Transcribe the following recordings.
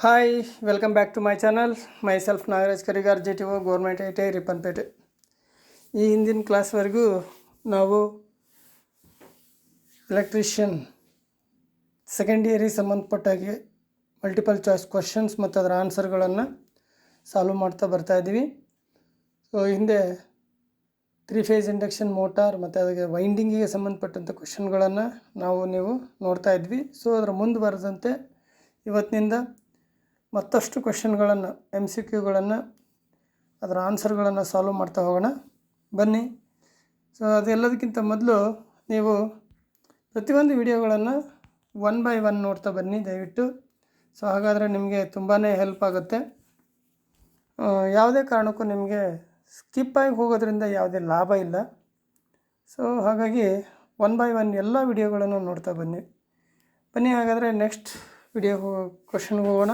Hi welcome back to my channel myself Nagaraj Karigar GTO government I Ripponpet. ಈ ಹಿಂದಿನ ಕ್ಲಾಸ್ವರೆಗೂ ನಾವು ಎಲೆಕ್ಟ್ರಿಷಿಯನ್ ಸೆಕೆಂಡ್ ಇಯರಿಗೆ ಸಂಬಂಧಪಟ್ಟಾಗೆ ಮಲ್ಟಿಪಲ್ ಚಾಯ್ಸ್ ಕ್ವಶನ್ಸ್ ಮತ್ತು ಅದರ ಆನ್ಸರ್ಗಳನ್ನು ಸಾಲ್ವ್ ಮಾಡ್ತಾ ಬರ್ತಾಯಿದ್ದೀವಿ. ಸೊ ಹಿಂದೆ 3 ಫೇಸ್ ಇಂಡಕ್ಷನ್ ಮೋಟಾರ್ ಮತ್ತು ಅದಕ್ಕೆ ವೈಂಡಿಂಗಿಗೆ ಸಂಬಂಧಪಟ್ಟಂಥ ಕ್ವಶನ್ಗಳನ್ನು ನೀವು ನೋಡ್ತಾ ಇದ್ವಿ. ಸೊ ಅದರ ಮುಂದುವರೆದಂತೆ ಇವತ್ತಿನಿಂದ ಮತ್ತಷ್ಟು ಕ್ವಶನ್ಗಳನ್ನು MCQಗಳನ್ನು ಅದರ ಆನ್ಸರ್ಗಳನ್ನು ಸಾಲ್ವ್ ಮಾಡ್ತಾ ಹೋಗೋಣ ಬನ್ನಿ. ಸೊ ಅದೆಲ್ಲದಕ್ಕಿಂತ ಮೊದಲು ನೀವು ಪ್ರತಿಯೊಂದು ವಿಡಿಯೋಗಳನ್ನು 1 by 1 ನೋಡ್ತಾ ಬನ್ನಿ ದಯವಿಟ್ಟು. ಸೊ ಹಾಗಾದರೆ ನಿಮಗೆ ತುಂಬಾ ಹೆಲ್ಪ್ ಆಗುತ್ತೆ. ಯಾವುದೇ ಕಾರಣಕ್ಕೂ ನಿಮಗೆ ಸ್ಕಿಪ್ ಆಗಿ ಹೋಗೋದ್ರಿಂದ ಯಾವುದೇ ಲಾಭ ಇಲ್ಲ. ಸೊ ಹಾಗಾಗಿ 1 by 1 ಎಲ್ಲ ವಿಡಿಯೋಗಳನ್ನು ನೋಡ್ತಾ ಬನ್ನಿ. ಹಾಗಾದರೆ ನೆಕ್ಸ್ಟ್ ವಿಡಿಯೋ ಕ್ವಶನ್ಗೆ ಹೋಗೋಣ.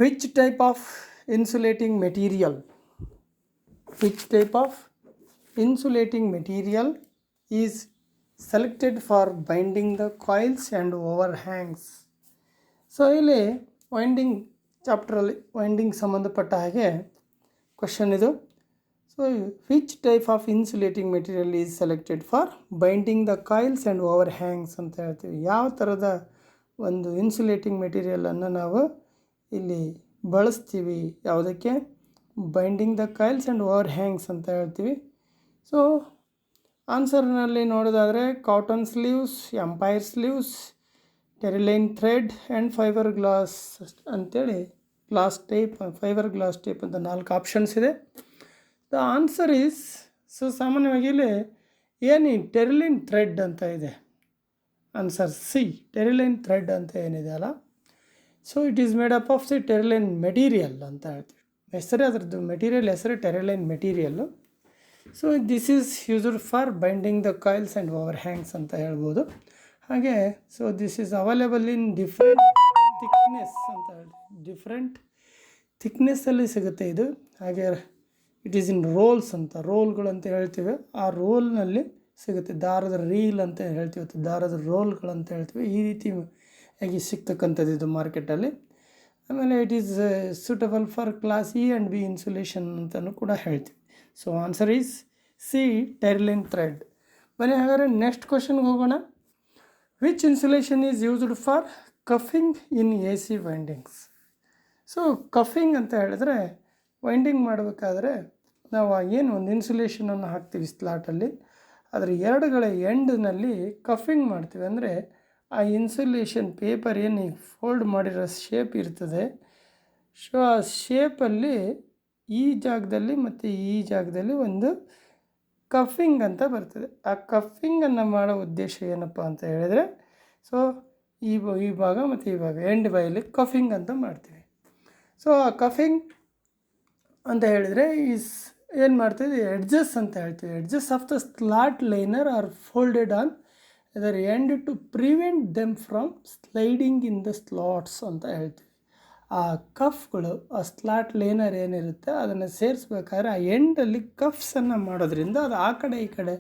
Which type of insulating material is selected for binding the coils and overhangs? So ಇಲ್ಲಿ ವೈಂಡಿಂಗ್ ಚಾಪ್ಟ್ರಲ್ಲಿ ವೈಂಡಿಂಗ್ ಸಂಬಂಧಪಟ್ಟ ಹಾಗೆ ಕ್ವಶನ್ ಇದು. So which type of insulating material is selected for binding the coils and overhangs ಅಂತ ಹೇಳ್ತೀವಿ. ಯಾವ ಥರದ ಒಂದು insulating ಮೆಟೀರಿಯಲನ್ನು ನಾವು ಇಲ್ಲಿ ಬಳಸ್ತೀವಿ, ಯಾವುದಕ್ಕೆ? Binding the coils and overhangs ಅಂತ ಹೇಳ್ತೀವಿ. ಸೊ ಆನ್ಸರ್ನಲ್ಲಿ ನೋಡೋದಾದರೆ cotton sleeves, empire sleeves, terylene thread and fibreglass ಅಂತೇಳಿ ಫೈಬರ್ ಗ್ಲಾಸ್ ಟೇಪ್ ಅಂತ 4 ಆಪ್ಷನ್ಸ್ ಇದೆ. ದ ಆನ್ಸರ್ ಈಸ್, ಸೊ ಸಾಮಾನ್ಯವಾಗಿ ಇಲ್ಲಿ ಏನು ಟೆರಿಲೈನ್ ಥ್ರೆಡ್ ಅಂತ ಇದೆ, ಆನ್ಸರ್ ಸಿ, ಟೆರಿಲೈನ್ ಥ್ರೆಡ್ ಅಂತ ಏನಿದೆ ಅಲ್ಲ. So it is made up of the terylene material ಅಂತ ಹೇಳ್ತೀವಿ. ಅದರದ್ದು ಮೆಟೀರಿಯಲ್ ಹೆಸರು terylene material. So this is used for binding the coils and overhangs ಅಂತ ಹೇಳ್ಬೋದು. ಹಾಗೆ so this is available in different thickness ಅಂತ ಹೇಳ್ತೀವಿ. ಡಿಫ್ರೆಂಟ್ ಥಿಕ್ನೆಸ್ಸಲ್ಲಿ ಸಿಗುತ್ತೆ ಇದು. ಹಾಗೆ ಇಟ್ ಈಸ್ ಇನ್ ರೋಲ್ಸ್ ಅಂತ, ರೋಲ್ಗಳು ಅಂತ ಹೇಳ್ತೀವಿ. ಆ ರೋಲ್ನಲ್ಲಿ ಸಿಗುತ್ತೆ. ದಾರದ ರೀಲ್ ಅಂತ ಹೇಳ್ತೀವಿ, ದಾರದ ರೋಲ್ಗಳಂತ ಹೇಳ್ತೀವಿ. ಈ ರೀತಿ ಆಗಿ ಸಿಗ್ತಕ್ಕಂಥದ್ದು ಇದು ಮಾರ್ಕೆಟಲ್ಲಿ. ಆಮೇಲೆ it is suitable for class E and B insulation ಅಂತಲೂ ಕೂಡ ಹೇಳ್ತೀವಿ. So answer is C, terylene thread. ಹಾಗಾದರೆ ನೆಕ್ಸ್ಟ್ ಕ್ವಶನ್ಗೆ ಹೋಗೋಣ. Which insulation is used for cuffing in AC windings? So cuffing ಅಂತ ಹೇಳಿದ್ರೆ ವೈಂಡಿಂಗ್ ಮಾಡಬೇಕಾದ್ರೆ ನಾವು ಏನು ಒಂದು ಇನ್ಸುಲೇಷನನ್ನು ಹಾಕ್ತೀವಿ ಸ್ಲಾಟಲ್ಲಿ, ಅದರ ಎರಡುಗಳ ಎಂಡ್ನಲ್ಲಿ ಕಫಿಂಗ್ ಮಾಡ್ತೀವಿ. ಅಂದರೆ ಆ ಇನ್ಸುಲೇಷನ್ ಪೇಪರ್ ಏನು ಫೋಲ್ಡ್ ಮಾಡಿರೋ ಶೇಪ್ ಇರ್ತದೆ, ಸೊ ಆ ಶೇಪಲ್ಲಿ ಈ ಜಾಗದಲ್ಲಿ ಮತ್ತು ಈ ಜಾಗದಲ್ಲಿ ಒಂದು ಕಫಿಂಗ್ ಅಂತ ಬರ್ತದೆ. ಆ ಕಫಿಂಗನ್ನು ಮಾಡೋ ಉದ್ದೇಶ ಏನಪ್ಪ ಅಂತ ಹೇಳಿದರೆ, ಸೊ ಈ ಭಾಗ ಮತ್ತು ಈ ಭಾಗ ಎಂಡ್ ಬಾಯಲ್ಲಿ ಕಫಿಂಗ್ ಅಂತ ಮಾಡ್ತೀವಿ. ಸೊ ಆ ಕಫಿಂಗ್ ಅಂತ ಹೇಳಿದರೆ ಏನು ಮಾಡ್ತೀವಿ, ಎಡ್ಜಸ್ ಅಂತ ಹೇಳ್ತೀವಿ. Edges of the slot liner are folded on ಅದರ end to prevent them from sliding in the slots ಅಂತ ಹೇಳ್ತೀವಿ. ಆ ಕಫ್ಗಳು, ಆ ಸ್ಲಾಟ್ ಲೈನರ್ ಏನಿರುತ್ತೆ ಅದನ್ನು ಸೇರಿಸ್ಬೇಕಾದ್ರೆ ಆ ಎಂಡಲ್ಲಿ ಕಫ್ಸನ್ನು ಮಾಡೋದ್ರಿಂದ ಅದು ಆ ಕಡೆ ಈ ಕಡೆ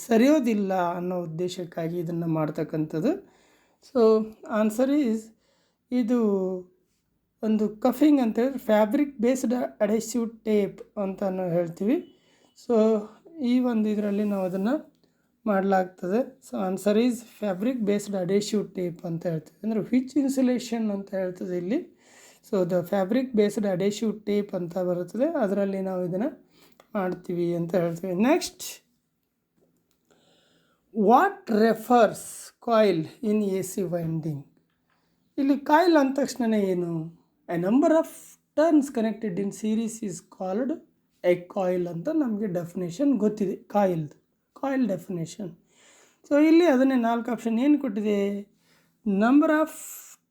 ಸರಿಯೋದಿಲ್ಲ ಅನ್ನೋ ಉದ್ದೇಶಕ್ಕಾಗಿ ಇದನ್ನು ಮಾಡ್ತಕ್ಕಂಥದ್ದು. ಸೊ ಆನ್ಸರ್ ಈಸ್, ಇದು ಒಂದು ಕಫಿಂಗ್ ಅಂತ ಹೇಳಿದ್ರೆ ಫ್ಯಾಬ್ರಿಕ್ ಬೇಸ್ಡ್ ಅಡೆಸಿವ್ ಟೇಪ್ ಅಂತ ಹೇಳ್ತೀವಿ. ಸೊ ಈ ಒಂದು ಇದರಲ್ಲಿ ನಾವು ಅದನ್ನು ಮಾಡಲಾಗ್ತದೆ. So answer is fabric based adhesive tape ಅಂತ ಹೇಳ್ತೀವಿ. ಅಂದರೆ ವಿಚ್ ಇನ್ಸುಲೇಷನ್ ಅಂತ ಹೇಳ್ತದೆ ಇಲ್ಲಿ. So the fabric based adhesive tape ಅಂತ ಬರುತ್ತದೆ, ಅದರಲ್ಲಿ ನಾವು ಇದನ್ನು ಮಾಡ್ತೀವಿ ಅಂತ ಹೇಳ್ತೀವಿ. Next, what refers coil in AC winding? ಇಲ್ಲಿ ಕಾಯಿಲ್ ಅಂದ ತಕ್ಷಣ ಏನು? A number of turns connected in series is called A coil ಅಂತ ನಮಗೆ ಡೆಫಿನೇಷನ್ ಗೊತ್ತಿದೆ, ಕಾಯಿಲ್ ಡೆಫಿನೇಷನ್. ಸೊ ಇಲ್ಲಿ ಅದನ್ನೇ 4 ಆಪ್ಷನ್ ಏನು ಕೊಟ್ಟಿದೆ? Number of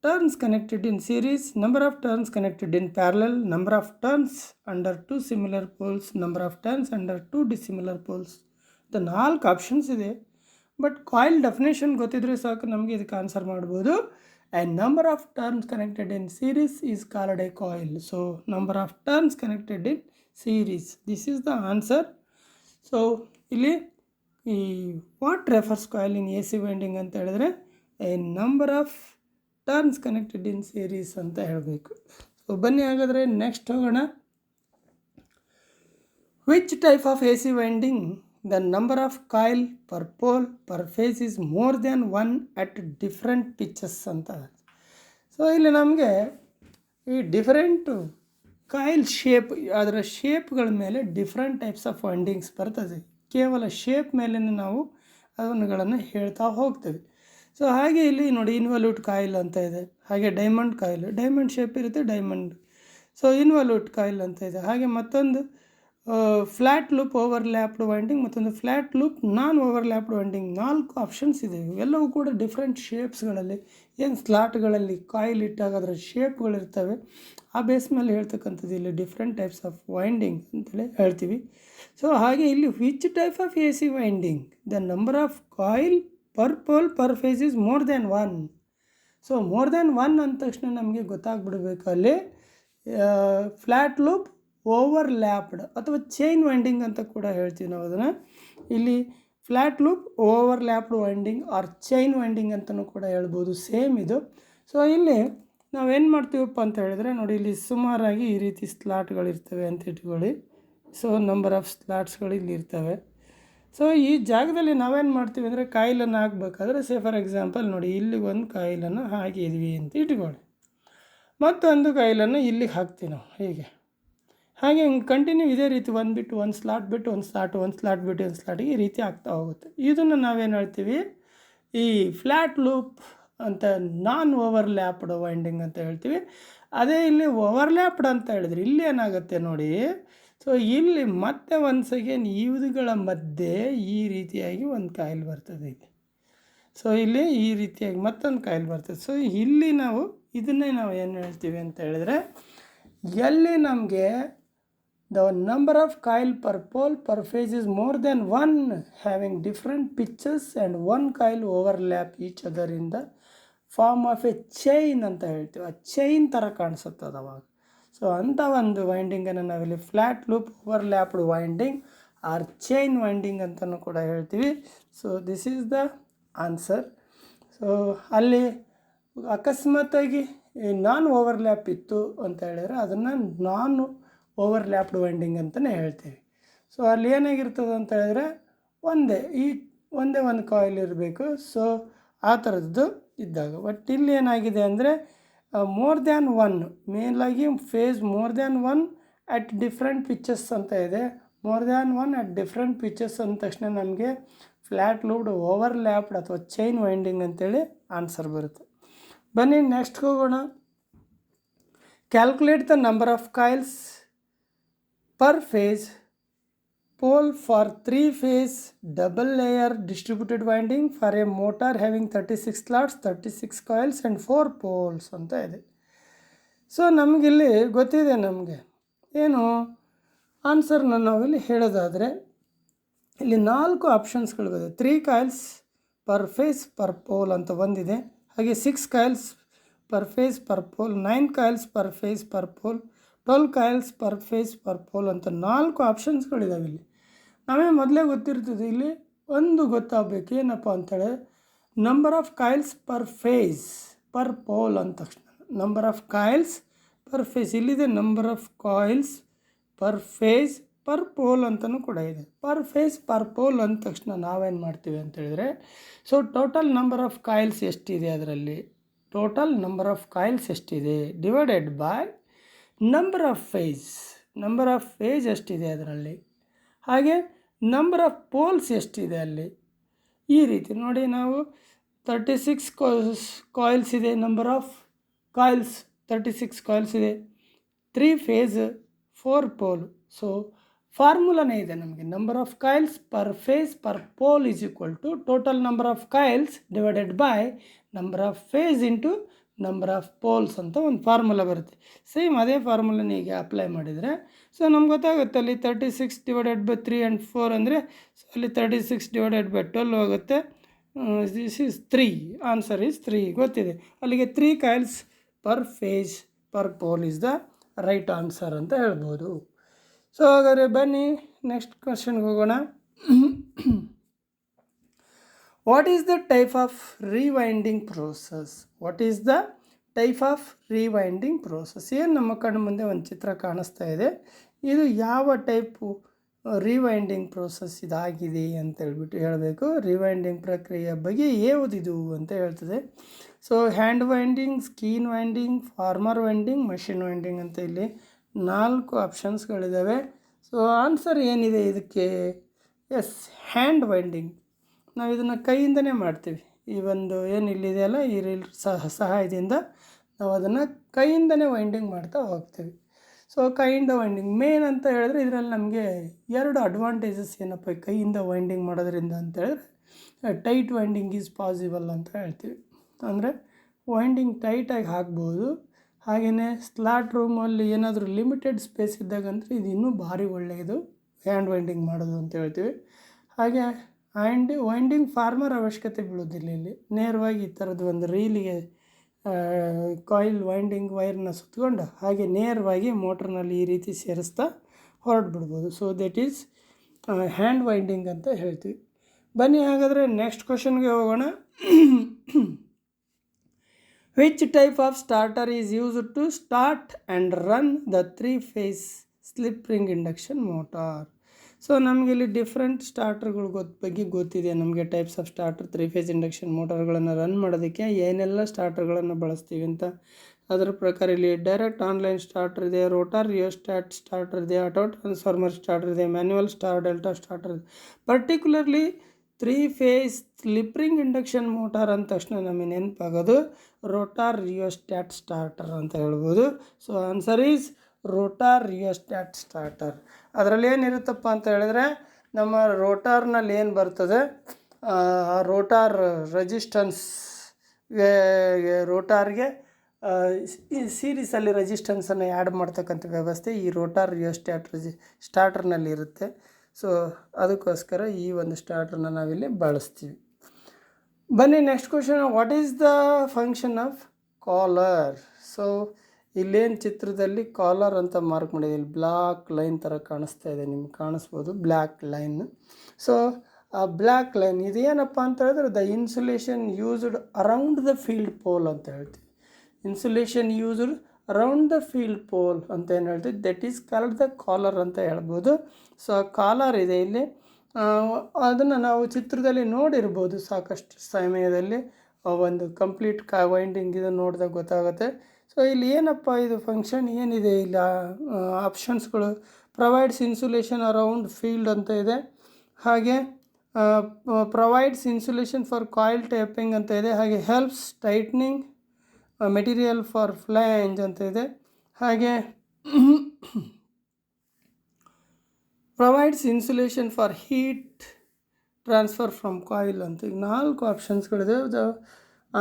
turns connected in series, number of turns connected in parallel, number of turns under 2 similar poles, number of turns under 2 dissimilar poles ಅಂತ 4 options ಇದೆ. But coil definition ಗೊತ್ತಿದ್ರೆ ಸಾಕು, ನಮಗೆ ಇದಕ್ಕೆ ಆನ್ಸರ್ ಮಾಡ್ಬೋದು. A number of turns connected in series is called a coil. So number of turns connected in series, this is the answer. So ಇಲ್ಲಿ ಈ what refers coil in AC winding ಅಂತ ಹೇಳಿದ್ರೆ, a number of turns connected in series ಅಂತ ಹೇಳಬೇಕು. So ಬನ್ನಿ ಹಾಗಾದರೆ next ಹೋಗೋಣ. Which type of A C winding the number of coil per pole per phase is more than 1 at different pitches ಅಂತ. So ಇಲ್ಲಿ ನಮಗೆ ಈ ಡಿಫರೆಂಟು ಕಾಯಿಲ್ ಶೇಪ್, ಅದರ ಶೇಪ್ಗಳ ಮೇಲೆ ಡಿಫ್ರೆಂಟ್ ಟೈಪ್ಸ್ ಆಫ್ ವೈಂಡಿಂಗ್ಸ್ ಬರ್ತದೆ. ಕೇವಲ ಶೇಪ್ ಮೇಲೆ ನಾವು ಅದನ್ನುಗಳನ್ನು ಹೇಳ್ತಾ ಹೋಗ್ತೇವೆ. ಸೊ ಹಾಗೆ ಇಲ್ಲಿ ನೋಡಿ ಇನ್ವಾಲ್ಯೂಟ್ ಕಾಯಿಲ್ ಅಂತ ಇದೆ, ಹಾಗೆ ಡೈಮಂಡ್ ಕಾಯಿಲ್, ಡೈಮಂಡ್ ಶೇಪ್ ಇರುತ್ತೆ ಡೈಮಂಡ್. ಸೊ ಇನ್ವಾಲ್ಯೂಟ್ ಕಾಯಿಲ್ ಅಂತ ಇದೆ. ಹಾಗೆ ಮತ್ತೊಂದು ಫ್ಲ್ಯಾಟ್ ಲೂಪ್ ಓವರ್ಲ್ಯಾಪ್ಡ್ ವೈಂಡಿಂಗ್, ಮತ್ತೊಂದು ಫ್ಲ್ಯಾಟ್ ಲೂಪ್ ನಾನ್ ಓವರ್ಲ್ಯಾಪ್ಡ್ ವೈಂಡಿಂಗ್. 4 ಆಪ್ಷನ್ಸ್ ಇದೆ. ಇವೆಲ್ಲವೂ ಕೂಡ ಡಿಫ್ರೆಂಟ್ ಶೇಪ್ಸ್ಗಳಲ್ಲಿ, ಏನು ಸ್ಲಾಟ್ಗಳಲ್ಲಿ ಕಾಯಿಲ್ ಇಟ್ಟಾಗ ಅದರ ಶೇಪ್ಗಳಿರ್ತವೆ, ಆ ಬೇಸ್ ಮೇಲೆ ಹೇಳ್ತಕ್ಕಂಥದ್ದು ಇಲ್ಲಿ ಡಿಫ್ರೆಂಟ್ ಟೈಪ್ಸ್ ಆಫ್ ವೈಂಡಿಂಗ್ ಅಂತೇಳಿ ಹೇಳ್ತೀವಿ. ಸೊ ಹಾಗೆ ಇಲ್ಲಿ which type of A C winding the number of coil per pole per phase is more than 1. So more than 1 ಅಂದ ತಕ್ಷಣ ನಮಗೆ ಗೊತ್ತಾಗ್ಬಿಡ್ಬೇಕು ಅಲ್ಲಿ ಫ್ಲ್ಯಾಟ್ ಲೂಪ್ ಓವರ್ಲ್ಯಾಪ್ಡ್ ಅಥವಾ ಚೈನ್ ವೈಂಡಿಂಗ್ ಅಂತ ಕೂಡ ಹೇಳ್ತೀವಿ ನಾವು ಅದನ್ನು. ಇಲ್ಲಿ flat loop overlapped winding or chain winding ಅಂತಲೂ ಕೂಡ ಹೇಳ್ಬೋದು, ಸೇಮ್ ಇದು. ಸೊ ಇಲ್ಲಿ ನಾವೇನು ಮಾಡ್ತೀವಪ್ಪ ಅಂತ ಹೇಳಿದ್ರೆ ನೋಡಿ, ಇಲ್ಲಿ ಸುಮಾರಾಗಿ ಈ ರೀತಿ ಸ್ಲಾಟ್ಗಳಿರ್ತವೆ ಅಂತ ಇಟ್ಕೊಳ್ಳಿ. ಸೊ ನಂಬರ್ ಆಫ್ ಸ್ಲಾಟ್ಸ್ಗಳು ಇಲ್ಲಿ ಇರ್ತವೆ. ಸೊ ಈ ಜಾಗದಲ್ಲಿ ನಾವೇನು ಮಾಡ್ತೀವಿ ಅಂದರೆ ಕಾಯಿಲನ್ನು ಹಾಕಬೇಕಾದ್ರೆ ಫಾರ್ ಎಕ್ಸಾಂಪಲ್ ನೋಡಿ, ಇಲ್ಲಿ ಒಂದು ಕಾಯಿಲನ್ನು ಹಾಕಿದ್ವಿ ಅಂತ ಇಟ್ಕೊಳ್ಳಿ, ಮತ್ತೊಂದು ಕಾಯಿಲನ್ನು ಇಲ್ಲಿಗೆ ಹಾಕ್ತೀವಿ ನಾವು. ಹೀಗೆ ಹಾಗೆ ಕಂಟಿನ್ಯೂ ಇದೇ ರೀತಿ ಒಂದು ಬಿಟ್ಟು ಒಂದು ಸ್ಲಾಟ್ ಬಿಟ್ಟು ಒಂದು ಸ್ಲಾಟ್, ಒಂದು ಸ್ಲಾಟ್ ಬಿಟ್ಟು ಒಂದು ಸ್ಲಾಟಿಗೆ ಈ ರೀತಿ ಆಗ್ತಾ ಹೋಗುತ್ತೆ. ಇದನ್ನು ನಾವೇನು ಹೇಳ್ತೀವಿ, ಈ ಫ್ಲ್ಯಾಟ್ ಲೂಪ್ ಅಂತ ನಾನ್ ಓವರ್ಲ್ಯಾಪ್ಡ್ ವೈಂಡಿಂಗ್ ಅಂತ ಹೇಳ್ತೀವಿ. ಅದೇ ಇಲ್ಲಿ ಓವರ್ಲ್ಯಾಪ್ಡ್ ಅಂತ ಹೇಳಿದ್ರೆ ಇಲ್ಲಿ ಏನಾಗುತ್ತೆ ನೋಡಿ, ಸೊ ಇಲ್ಲಿ ಮತ್ತೆ ಒಂದು ಸೆಕೆಂಡ್ ಇವುಗಳ ಮಧ್ಯೆ ಈ ರೀತಿಯಾಗಿ ಒಂದು ಕಾಯಿಲ್ ಬರ್ತದೆ ಇಲ್ಲಿ. ಸೊ ಇಲ್ಲಿ ಈ ರೀತಿಯಾಗಿ ಮತ್ತೊಂದು ಕಾಯಿಲ್ ಬರ್ತದೆ. ಸೊ ಇಲ್ಲಿ ನಾವು ಇದನ್ನೇ ನಾವು ಏನು ಹೇಳ್ತೀವಿ ಅಂತ ಹೇಳಿದ್ರೆ, ಎಲ್ಲಿ ನಮಗೆ the number of coil per pole per phase is more than 1 having different pitches and one coil overlap each other in the form of a chain ಅಂತ ಹೇಳ್ತೀವಿ. ಆ ಚೈನ್ ಥರ ಕಾಣಿಸುತ್ತದೆ ಅವಾಗ. ಸೊ ಅಂಥ ಒಂದು ವೈಂಡಿಂಗನ್ನು ನಾವಿಲ್ಲಿ flat loop overlapped winding or chain winding ಅಂತಲೂ ಕೂಡ ಹೇಳ್ತೀವಿ. So this is the answer. So ಅಲ್ಲಿ ಅಕಸ್ಮಾತಾಗಿ ನಾನ್ ಓವರ್ಲ್ಯಾಪ್ ಇತ್ತು ಅಂತ ಹೇಳಿದರೆ ಅದನ್ನು ನಾನು ಓವರ್ಲ್ಯಾಪ್ಡ್ ವೈಂಡಿಂಗ್ ಅಂತಲೇ ಹೇಳ್ತೀವಿ. ಸೊ ಅಲ್ಲಿ ಏನಾಗಿರ್ತದೆ ಅಂತ ಹೇಳಿದ್ರೆ ಒಂದೇ ಒಂದು ಕಾಯಿಲ್ ಇರಬೇಕು. ಸೊ ಆ ಥರದ್ದು ಇದ್ದಾಗ ಬಟ್ ಇಲ್ಲಿ ಏನಾಗಿದೆ ಅಂದರೆ ಮೋರ್ ದ್ಯಾನ್ 1 ಮೇಲಾಗಿ phase more than 1 at different pitches ಅಂತ ಇದೆ. More than 1 at different pitches ಅಂದ ತಕ್ಷಣ ನಮಗೆ ಫ್ಲ್ಯಾಟ್ ಲೂಪ್ಡ್ ಓವರ್ಲ್ಯಾಪ್ಡ್ ಅಥವಾ ಚೈನ್ ವೈಂಡಿಂಗ್ ಅಂತೇಳಿ ಆನ್ಸರ್ ಬರುತ್ತೆ. ಬನ್ನಿ ನೆಕ್ಸ್ಟ್ ಹೋಗೋಣ. Calculate the number of coils per phase pole for 3-phase double layer distributed winding for a motor having 36 slots, 36 coils and 4 poles ಅಂತ ಇದೆ. ಸೊ ನಮಗಿಲ್ಲಿ ಗೊತ್ತಿದೆ, ನಮಗೆ ಏನು ಆನ್ಸರ್ನ ನಾವಿಲ್ಲಿ ಹೇಳೋದಾದರೆ ಇಲ್ಲಿ 4 ಆಪ್ಷನ್ಸ್ಗಳು ಇದೆ. 3 coils per phase per pole ಅಂತ ಒಂದಿದೆ, ಹಾಗೆ 6 coils per phase per pole, 9 coils per phase per pole, 12 coils per phase per pole ಅಂತ 4 ಆಪ್ಷನ್ಸ್ಗಳಿದಾವೆ. ಇಲ್ಲಿ ನಾವೇ ಮೊದಲೇ ಗೊತ್ತಿರ್ತದೆ, ಇಲ್ಲಿ ಒಂದು ಗೊತ್ತಾಗಬೇಕು ಏನಪ್ಪ ಅಂತೇಳಿ, number of coils per phase per pole ಅಂದ ತಕ್ಷಣ number of coils per phase ಇಲ್ಲಿದೆ, number of coils per phase per pole ಅಂತಲೂ ಕೂಡ ಇದೆ. ಪರ್ ಫೇಸ್ ಪರ್ ಪೋಲ್ ಅಂದ ತಕ್ಷಣ ನಾವೇನು ಮಾಡ್ತೀವಿ ಅಂತೇಳಿದರೆ, so total number of coils ಎಷ್ಟಿದೆ, ಅದರಲ್ಲಿ ಟೋಟಲ್ ನಂಬರ್ ಆಫ್ ಕಾಯಿಲ್ಸ್ ಎಷ್ಟಿದೆ divided by number of phase ಎಷ್ಟಿದೆ ಅದರಲ್ಲಿ, ಹಾಗೆ ನಂಬರ್ ಆಫ್ ಪೋಲ್ಸ್ ಎಷ್ಟಿದೆ ಅಲ್ಲಿ. ಈ ರೀತಿ ನೋಡಿ, ನಾವು 36 ಕಾಯಿಲ್ಸ್ ಇದೆ, ನಂಬರ್ ಆಫ್ ಕಾಯಿಲ್ಸ್ 36 ಕಾಯಿಲ್ಸ್ ಇದೆ, 3 ಫೇಸ್ 4 ಪೋಲ್. ಸೊ ಫಾರ್ಮುಲಾನೇ ಇದೆ ನಮಗೆ, number of coils per phase per pole is equal to total number of coils divided by number of phase into number of poles ಅಂತ ಒಂದು formula ಬರುತ್ತೆ. Same ಅದೇ ಫಾರ್ಮುಲಾನ ಈಗ apply ಮಾಡಿದರೆ ಸೊ ನಮ್ಗೆ ಗೊತ್ತಾಗುತ್ತೆ, ಅಲ್ಲಿ 36 ಡಿವೈಡೆಡ್ ಬೈ 3 ಆ್ಯಂಡ್ 4 ಅಂದರೆ ಸೊ ಅಲ್ಲಿ 36 ಡಿವೈಡೆಡ್ ಬೈ 12 ಆಗುತ್ತೆ. ದಿಸ್ ಈಸ್ 3, ಆನ್ಸರ್ ಈಸ್ 3 ಗೊತ್ತಿದೆ. ಅಲ್ಲಿಗೆ 3 coils per phase per pole is the right answer ಅಂತ ಹೇಳ್ಬೋದು. ಸೊ ಹಾಗಾದರೆ ಬನ್ನಿ ನೆಕ್ಸ್ಟ್ ಕ್ವಶನ್ಗೆ ಹೋಗೋಣ. What is the type of rewinding process? What is the type of rewinding process? ಏನು ನಮ್ಮ ಕಣ್ಣು ಮುಂದೆ ಒಂದು ಚಿತ್ರ ಕಾಣಿಸ್ತಾ ಇದೆ, ಇದು ಯಾವ ಟೈಪು ರಿವೈಂಡಿಂಗ್ ಪ್ರೋಸೆಸ್ ಇದಾಗಿದೆ ಅಂತ ಹೇಳ್ಬಿಟ್ಟು ಹೇಳಬೇಕು. ರಿವೈಂಡಿಂಗ್ ಪ್ರಕ್ರಿಯೆಯ ಬಗ್ಗೆ ಯಾವುದಿದು ಅಂತ ಹೇಳ್ತದೆ. So hand winding, skein winding, former winding, machine winding ಅಂತ ಇಲ್ಲಿ 4 ಆಪ್ಷನ್ಸ್ಗಳಿದ್ದಾವೆ. ಸೊ ಆನ್ಸರ್ ಏನಿದೆ ಇದಕ್ಕೆ? Yes, hand winding. ನಾವು ಇದನ್ನು ಕೈಯಿಂದನೇ ಮಾಡ್ತೀವಿ. ಈ ಒಂದು ಏನು ಇಲ್ಲಿದೆಯಲ್ಲ, ಈ ರೀಲ್ ಸಹಾಯದಿಂದ ನಾವು ಅದನ್ನು ಕೈಯಿಂದನೇ ವೈಂಡಿಂಗ್ ಮಾಡ್ತಾ ಹೋಗ್ತೀವಿ. ಸೊ ಕೈಯಿಂದ ವೈಂಡಿಂಗ್ ಮೇನ್ ಅಂತ ಹೇಳಿದ್ರೆ ಇದರಲ್ಲಿ ನಮಗೆ 2 ಅಡ್ವಾಂಟೇಜಸ್ ಏನಪ್ಪ ಕೈಯಿಂದ ವೈಂಡಿಂಗ್ ಮಾಡೋದ್ರಿಂದ ಅಂತ ಹೇಳಿದ್ರೆ, ಟೈಟ್ ವೈಂಡಿಂಗ್ ಈಸ್ ಪಾಸಿಬಲ್ ಅಂತ ಹೇಳ್ತೀವಿ. ಅಂದರೆ ವೈಂಡಿಂಗ್ ಟೈಟಾಗಿ ಹಾಕ್ಬೋದು. ಹಾಗೆಯೇ ಸ್ಲಾಟ್ ರೂಮಲ್ಲಿ ಏನಾದರೂ ಲಿಮಿಟೆಡ್ ಸ್ಪೇಸ್ ಇದ್ದಾಗಂದ್ರೆ ಇದು ಇನ್ನೂ ಭಾರಿ ಒಳ್ಳೆಯದು ಹ್ಯಾಂಡ್ ವೈಂಡಿಂಗ್ ಮಾಡೋದು ಅಂತ ಹೇಳ್ತೀವಿ. ಹಾಗೆ ವೈಂಡಿಂಗ್ ಫಾರ್ಮರ್ ಅವಶ್ಯಕತೆ ಬೀಳೋದಿಲ್ಲ. ಇಲ್ಲಿ ನೇರವಾಗಿ ಈ ಥರದ್ದು ಒಂದು ರೀಲಿಗೆ ಕಾಯಿಲ್ ವೈಂಡಿಂಗ್ ವೈರ್ನ ಸುತ್ತಕೊಂಡು ಹಾಗೆ ನೇರವಾಗಿ ಮೋಟ್ರ್ನಲ್ಲಿ ಈ ರೀತಿ ಸೇರಿಸ್ತಾ ಹೊರಟ್ಬಿಡ್ಬೋದು. So that is hand winding ಅಂತ ಹೇಳ್ತೀವಿ. ಬನ್ನಿ ಹಾಗಾದರೆ ನೆಕ್ಸ್ಟ್ ಕ್ವಶನ್ಗೆ ಹೋಗೋಣ. Which type of starter is used to start and run the 3-phase slip ring induction motor? So ನಮಗಿಲ್ಲಿ ಡಿಫ್ರೆಂಟ್ ಸ್ಟಾರ್ಟರ್ಗಳ ಬಗ್ಗೆ ಗೊತ್ತಿದೆ. ನಮಗೆ types of starter 3-phase induction ಮೋಟಾರ್ಗಳನ್ನು ರನ್ ಮಾಡೋದಕ್ಕೆ ಏನೆಲ್ಲ ಸ್ಟಾರ್ಟರ್ಗಳನ್ನು ಬಳಸ್ತೀವಿ ಅಂತ. ಅದರ ಪ್ರಕಾರ ಇಲ್ಲಿ ಡೈರೆಕ್ಟ್ ಆನ್ಲೈನ್ ಸ್ಟಾರ್ಟರ್ ಇದೆ, ರೋಟಾರ್ ರಿಯೋಸ್ಟಾಟ್ ಸ್ಟಾರ್ಟರ್ ಇದೆ, ಆಟೋ ಟ್ರಾನ್ಸ್ಫಾರ್ಮರ್ ಸ್ಟಾರ್ಟರ್ ಇದೆ, ಮ್ಯಾನ್ಯುವಲ್ ಸ್ಟಾರ್ ಡೆಲ್ಟಾ ಸ್ಟಾರ್ಟರ್ ಇದೆ. Particularly 3-phase slip ring induction motor ಅಂದ ತಕ್ಷಣ ನಮಗೆ ನೆನಪಾಗೋದು ರೋಟಾರ್ ರಿಯೋಸ್ಟಾಟ್ ಸ್ಟಾರ್ಟರ್ ಅಂತ ಹೇಳ್ಬೋದು. So answer is rotor rheostat starter. ಅದರಲ್ಲಿ ಏನಿರುತ್ತಪ್ಪ ಅಂತ ಹೇಳಿದ್ರೆ, ನಮ್ಮ ರೋಟಾರ್ನಲ್ಲಿ ಏನು ಬರ್ತದೆ, ರೋಟಾರ್ ರೆಜಿಸ್ಟೆನ್ಸ್, ರೋಟಾರ್ಗೆ ಈ ಸೀರೀಸಲ್ಲಿ ರೆಜಿಸ್ಟೆನ್ಸನ್ನು ಆ್ಯಡ್ ಮಾಡ್ತಕ್ಕಂಥ ವ್ಯವಸ್ಥೆ ಈ ರೋಟಾರ್ ರಿಯೋಸ್ಟಾಟ್ ಸ್ಟಾರ್ಟರ್ನಲ್ಲಿ ಇರುತ್ತೆ. ಸೊ ಅದಕ್ಕೋಸ್ಕರ ಈ ಒಂದು ಸ್ಟಾರ್ಟರ್ನ ನಾವಿಲ್ಲಿ ಬಳಸ್ತೀವಿ. ಬನ್ನಿ next question. What is the function of collar? So ಇಲ್ಲೇನು ಚಿತ್ರದಲ್ಲಿ ಕಾಲರ್ ಅಂತ ಮಾರ್ಕ್ ಮಾಡಿದೆ, ಇಲ್ಲಿ ಬ್ಲ್ಯಾಕ್ ಲೈನ್ ಥರ ಕಾಣಿಸ್ತಾ ಇದೆ, ನಿಮ್ಗೆ ಕಾಣಿಸ್ಬೋದು ಬ್ಲ್ಯಾಕ್ ಲೈನ್. ಸೊ ಆ ಬ್ಲ್ಯಾಕ್ ಲೈನ್ ಇದೇನಪ್ಪ ಅಂತ ಹೇಳಿದ್ರೆ the insulation used around the field pole ಅಂತ ಹೇಳ್ತೀವಿ. Insulation used around the field pole ಅಂತ ಏನು ಹೇಳ್ತೀವಿ, that is called the collar ಅಂತ ಹೇಳ್ಬೋದು. ಸೊ ಕಾಲರ್ ಇದೆ ಇಲ್ಲಿ, ಅದನ್ನು ನಾವು ಚಿತ್ರದಲ್ಲಿ ನೋಡಿರ್ಬೋದು ಸಾಕಷ್ಟು ಸಮಯದಲ್ಲಿ. ಒಂದು ಕಂಪ್ಲೀಟ್ ವೈಂಡಿಂಗ್ ಇದು ನೋಡಿದಾಗ ಗೊತ್ತಾಗುತ್ತೆ. ಸೊ ಇಲ್ಲಿ ಏನಪ್ಪ ಇದು ಫಂಕ್ಷನ್ ಏನಿದೆ, ಇಲ್ಲ ಆಪ್ಷನ್ಸ್ಗಳು ಪ್ರೊವೈಡ್ಸ್ ಇನ್ಸುಲೇಷನ್ ಅರೌಂಡ್ ಫೀಲ್ಡ್ ಅಂತ ಇದೆ, ಹಾಗೆ provides insulation for coil taping ಅಂತ ಇದೆ, ಹಾಗೆ helps tightening material for flange ಅಂತ ಇದೆ, ಹಾಗೆ provides insulation for heat transfer from coil ಅಂತ. ಈಗ 4 ಆಪ್ಷನ್ಸ್ಗಳಿದೆ. The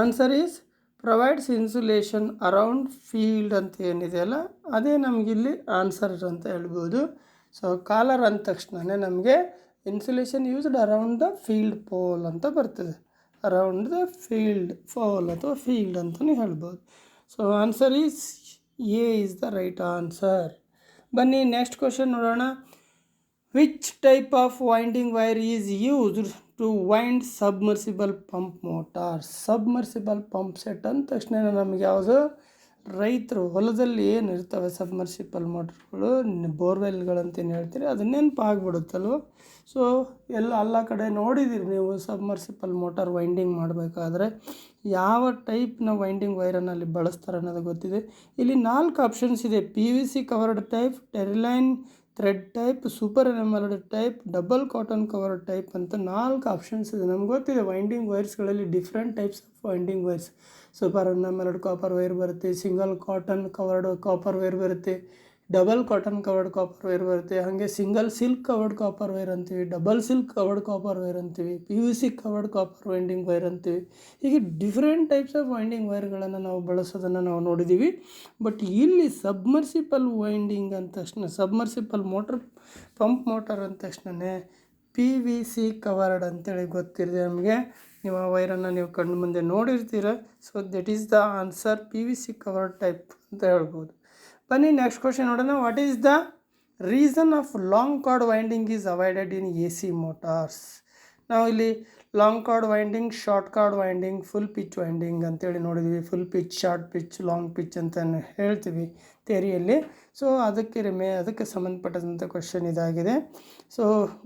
answer is provides insulation around field ಅಂತ ಏನಿದೆಯಲ್ಲ ಅದೇ ನಮಗಿಲ್ಲಿ ಆನ್ಸರ್ ಅಂತ ಹೇಳ್ಬೋದು. ಸೊ ಕಾಲರ್ ಅಂದ ತಕ್ಷಣವೇ ನಮಗೆ insulation used around the field pole ಅಂತ ಬರ್ತದೆ. ಅರೌಂಡ್ ದ ಫೀಲ್ಡ್ ಪೋಲ್ ಅಥವಾ ಫೀಲ್ಡ್ ಅಂತಲೇ ಹೇಳ್ಬೋದು. So answer is A is the right answer. ಬನ್ನಿ ನೆಕ್ಸ್ಟ್ ಕ್ವಶನ್ ನೋಡೋಣ. Which type of winding wire is used to wind submersible pump motor? Submersible pump set ಅಂದ ತಕ್ಷಣ ನಮಗೆ ಯಾವುದು, ರೈತರು ಹೊಲದಲ್ಲಿ ಏನು ಇರ್ತವೆ ಸಬ್ಮರ್ಸಿಬಲ್ ಮೋಟ್ರ್ಗಳು, ಬೋರ್ವೆಲ್ಗಳಂತೇನು ಹೇಳ್ತೀರಿ, ಅದು ನೆನಪಾಗ್ಬಿಡುತ್ತಲ್ವ. ಸೊ ಎಲ್ಲ ಕಡೆ ನೋಡಿದ್ದೀರಿ ನೀವು ಸಬ್ಮರ್ಸಿಬಲ್ ಮೋಟಾರ್ ವೈಂಡಿಂಗ್ ಮಾಡಬೇಕಾದ್ರೆ ಯಾವ ಟೈಪ್ನ ವೈಂಡಿಂಗ್ ವೈರನ್ನು ಅಲ್ಲಿ ಬಳಸ್ತಾರೆ ಅನ್ನೋದು ಗೊತ್ತಿದೆ. ಇಲ್ಲಿ 4 ಆಪ್ಷನ್ಸ್ ಇದೆ. PVC covered type, terylene thread type, super enamelled type, double cotton covered type ಅಂತ 4 ಆಪ್ಷನ್ಸ್ ಇದೆ. ನಮ್ಗೆ ಗೊತ್ತಿದೆ ವೈಂಡಿಂಗ್ ವೈರ್ಸ್ಗಳಲ್ಲಿ different types of winding wires. Super enamelled copper wire ಬರುತ್ತೆ, single cotton covered copper wire ಬರುತ್ತೆ, double cotton covered copper wire ಬರುತ್ತೆ, ಹಾಗೆ single silk covered copper wire ಅಂತೀವಿ, double silk covered copper wire ಅಂತೀವಿ, PVC covered copper winding wire ಅಂತೀವಿ. ಹೀಗೆ different types of winding ವೈರ್ಗಳನ್ನು ನಾವು ಬಳಸೋದನ್ನು ನಾವು ನೋಡಿದ್ದೀವಿ. ಬಟ್ ಇಲ್ಲಿ ಸಬ್ಮರ್ಸಿಬಲ್ ವೈಂಡಿಂಗ್ ಅಂದ ತಕ್ಷಣ, ಸಬ್ಮರ್ಸಿಬಲ್ ಪಂಪ್ ಮೋಟಾರ್ ಅಂದ ತಕ್ಷಣವೇ PVC ಕವರ್ಡ್ ಅಂತೇಳಿ ಗೊತ್ತಿದೆ ನಮಗೆ. ನೀವು ಆ ವೈರನ್ನು ನೀವು ಕಣ್ಣು ಮುಂದೆ ನೋಡಿರ್ತೀರ. So that is the answer, PVC covered type ಅಂತ ಹೇಳ್ಬೋದು. ಬನ್ನಿ ನೆಕ್ಸ್ಟ್ ಕ್ವಶನ್ ನೋಡೋಣ. What is the reason of long chord winding is avoided in AC motors? ನಾವು ಇಲ್ಲಿ long chord winding, short chord winding, full pitch winding ಅಂತೇಳಿ ನೋಡಿದ್ವಿ. Full pitch, short pitch, long pitch ಅಂತ ಹೇಳ್ತೀವಿ ಥಿಯರಿಯಲ್ಲಿ. ಸೊ ಅದಕ್ಕೆ ಸಂಬಂಧಪಟ್ಟಂಥ ಕ್ವಶನ್ ಇದಾಗಿದೆ. So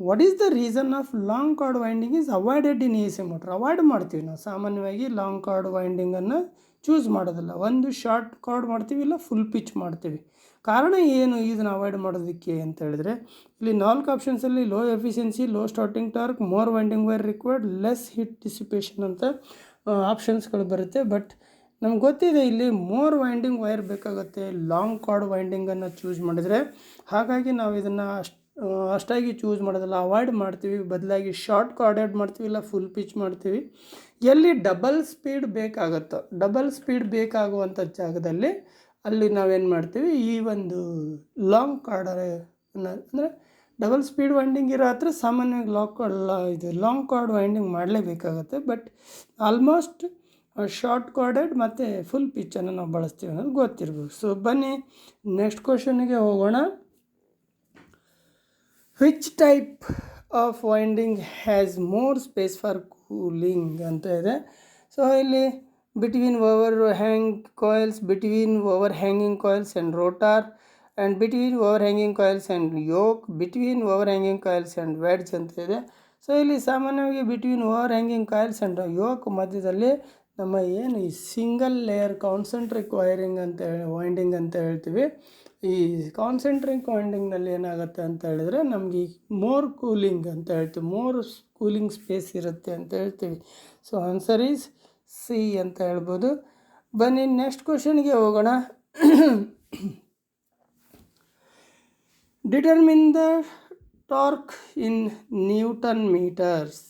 what is the reason of long chord winding is avoided in a C motor? Avoid ಮಾಡ್ತೀವಿ ನಾವು ಸಾಮಾನ್ಯವಾಗಿ ಲಾಂಗ್ ಕಾರ್ಡ್ ವೈಂಡಿಂಗನ್ನು ಚೂಸ್ ಮಾಡೋದಿಲ್ಲ. ಒಂದು ಶಾರ್ಟ್ ಕಾರ್ಡ್ ಮಾಡ್ತೀವಿ, ಇಲ್ಲ ಫುಲ್ ಪಿಚ್ ಮಾಡ್ತೀವಿ. ಕಾರಣ ಏನು ಇದನ್ನು ಅವಾಯ್ಡ್ ಮಾಡೋದಕ್ಕೆ ಅಂತ ಹೇಳಿದ್ರೆ, ಇಲ್ಲಿ 4 ಆಪ್ಷನ್ಸಲ್ಲಿ low efficiency, low starting torque, more winding wire required, less heat dissipation ಅಂತ ಆಪ್ಷನ್ಸ್ಗಳು ಬರುತ್ತೆ. ಬಟ್ ನಮ್ಗೆ ಗೊತ್ತಿದೆ ಇಲ್ಲಿ ಮೋರ್ ವೈಂಡಿಂಗ್ ವೈರ್ ಬೇಕಾಗುತ್ತೆ ಲಾಂಗ್ ಕಾರ್ಡ್ ವೈಂಡಿಂಗನ್ನು ಚೂಸ್ ಮಾಡಿದರೆ. ಹಾಗಾಗಿ ನಾವು ಇದನ್ನು ಅಷ್ಟಾಗಿ ಚೂಸ್ ಮಾಡೋದಿಲ್ಲ, ಅವಾಯ್ಡ್ ಮಾಡ್ತೀವಿ. ಬದಲಾಗಿ ಶಾರ್ಟ್ ಕಾರ್ಡೆಡ್ ಮಾಡ್ತೀವಿ, ಇಲ್ಲ ಫುಲ್ ಪಿಚ್ ಮಾಡ್ತೀವಿ. ಎಲ್ಲಿ ಡಬಲ್ ಸ್ಪೀಡ್ ಬೇಕಾಗುತ್ತೋ, ಡಬಲ್ ಸ್ಪೀಡ್ ಬೇಕಾಗುವಂಥ ಜಾಗದಲ್ಲಿ ಅಲ್ಲಿ ನಾವೇನು ಮಾಡ್ತೀವಿ, ಈ ಒಂದು ಲಾಂಗ್ ಕಾರ್ಡ್ ಅಂದರೆ ಡಬಲ್ ಸ್ಪೀಡ್ ವೈಂಡಿಂಗ್ ಇರೋ ಹತ್ರ ಸಾಮಾನ್ಯವಾಗಿ ಲಾಂಗ್ ಕಾರ್ಡ್ ವೈಂಡಿಂಗ್ ಮಾಡಲೇಬೇಕಾಗತ್ತೆ. ಬಟ್ ಆಲ್ಮೋಸ್ಟ್ ಶಾರ್ಟ್ ಕಾರ್ಡೆಡ್ ಮತ್ತು ಫುಲ್ ಪಿಚ್ಚನ್ನು ನಾವು ಬಳಸ್ತೀವಿ ಅನ್ನೋದು ಗೊತ್ತಿರ್ಬೋದು. ಸೊ ಬನ್ನಿ ನೆಕ್ಸ್ಟ್ ಕ್ವಶನ್ಗೆ ಹೋಗೋಣ. Which type of winding has more space for cooling ಅಂತ ಇದೆ. ಸೊ ಇಲ್ಲಿ between overhang coils, between overhanging coils and rotor, and between overhanging coils and yoke, between overhanging coils and wedge ಅಂತ ಇದೆ. So ಇಲ್ಲಿ ಸಾಮಾನ್ಯವಾಗಿ between overhanging coils and yoke ಮಧ್ಯದಲ್ಲಿ ನಮ್ಮ ಏನು ಈ ಸಿಂಗಲ್ ಲೇಯರ್ ಕಾನ್ಸಂಟ್ರಿಕ್ ವೈರಿಂಗ್ ಅಂತ ವೈಂಡಿಂಗ್ ಅಂತ ಹೇಳ್ತೀವಿ. ಈ ಕಾನ್ಸಂಟ್ರಿಕ್ ವೈಂಡಿಂಗ್ನಲ್ಲಿ ಏನಾಗುತ್ತೆ ಅಂತ ಹೇಳಿದ್ರೆ ನಮಗೆ ಮೋರ್ ಕೂಲಿಂಗ್ ಅಂತ ಹೇಳ್ತೀವಿ, ಮೋರ್ ಕೂಲಿಂಗ್ ಸ್ಪೇಸ್ ಇರುತ್ತೆ ಅಂತ ಹೇಳ್ತೀವಿ. ಸೊ ಆನ್ಸರ್ ಈಸ್ ಸಿ ಅಂತ ಹೇಳ್ಬೋದು. ಬನ್ನಿ ನೆಕ್ಸ್ಟ್ ಕ್ವಶನ್ಗೆ ಹೋಗೋಣ. Determine the torque in newton metres.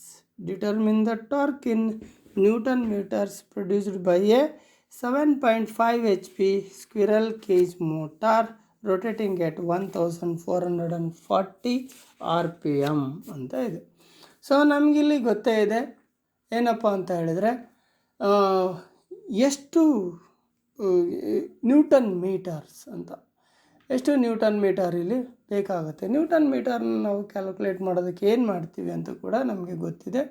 Determine the torque in newton metres produced by a 7.5 HP squirrel cage motor rotating at 1440 RPM ಅಂತ ಇದೆ. ಸೊ ನಮಗಿಲ್ಲಿ ಗೊತ್ತೇ ಇದೆ ಏನಪ್ಪ ಅಂತ ಹೇಳಿದರೆ ಎಷ್ಟು ನ್ಯೂಟನ್ ಮೀಟರ್ಸ್ ಅಂತ, ಎಷ್ಟು ನ್ಯೂಟನ್ ಮೀಟರ್ ಇಲ್ಲಿ ಬೇಕಾಗುತ್ತೆ. ನ್ಯೂಟನ್ ಮೀಟರ್ನ ನಾವು ಕ್ಯಾಲ್ಕುಲೇಟ್ ಮಾಡೋದಕ್ಕೆ ಏನು ಮಾಡ್ತೀವಿ ಅಂತ ಕೂಡ ನಮಗೆ ಗೊತ್ತಿದೆ.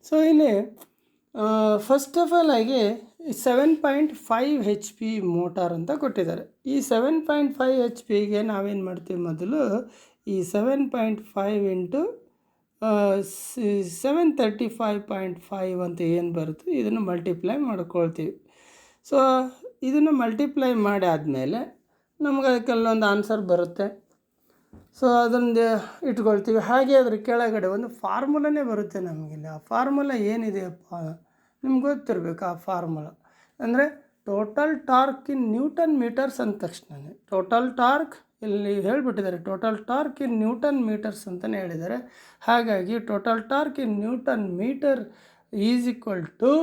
ಸೊ ಇಲ್ಲಿ ಫಸ್ಟ್ ಆಫ್ ಆಲ್ ಆಗಿ 7.5 HP ಮೋಟಾರ್ ಅಂತ ಕೊಟ್ಟಿದ್ದಾರೆ. ಈ 7.5 HP ನಾವೇನು ಮಾಡ್ತೀವಿ, ಮೊದಲು ಈ 7.5 ಇಂಟು 735.5 ಅಂತ ಏನು ಬರುತ್ತೆ ಇದನ್ನು ಮಲ್ಟಿಪ್ಲೈ ಮಾಡ್ಕೊಳ್ತೀವಿ. ಸೊ ಇದನ್ನು ಮಲ್ಟಿಪ್ಲೈ ಮಾಡಿ ಆದಮೇಲೆ ನಮ್ಗೆ ಅದಕ್ಕೆಲ್ಲೊಂದು ಆನ್ಸರ್ ಬರುತ್ತೆ. ಸೊ ಅದನ್ನು ಇಟ್ಕೊಳ್ತೀವಿ. ಹಾಗೆ ಅದ್ರ ಕೆಳಗಡೆ ಒಂದು ಫಾರ್ಮುಲಾನೇ ಬರುತ್ತೆ ನಮಗಿಲ್ಲಿ. ಆ ಫಾರ್ಮುಲಾ ಏನಿದೆಯಪ್ಪ ನಿಮ್ಗೆ ಗೊತ್ತಿರಬೇಕು. ಆ ಫಾರ್ಮುಲಾ ಅಂದರೆ total torque in newton metres ಅಂದ ತಕ್ಷಣವೇ ಟೋಟಲ್ ಟಾರ್ಕ್ ಇಲ್ಲಿ ಹೇಳಿಬಿಟ್ಟಿದ್ದಾರೆ, total torque in newton metres ಅಂತಲೇ ಹೇಳಿದ್ದಾರೆ. ಹಾಗಾಗಿ total torque in newton metre is equal to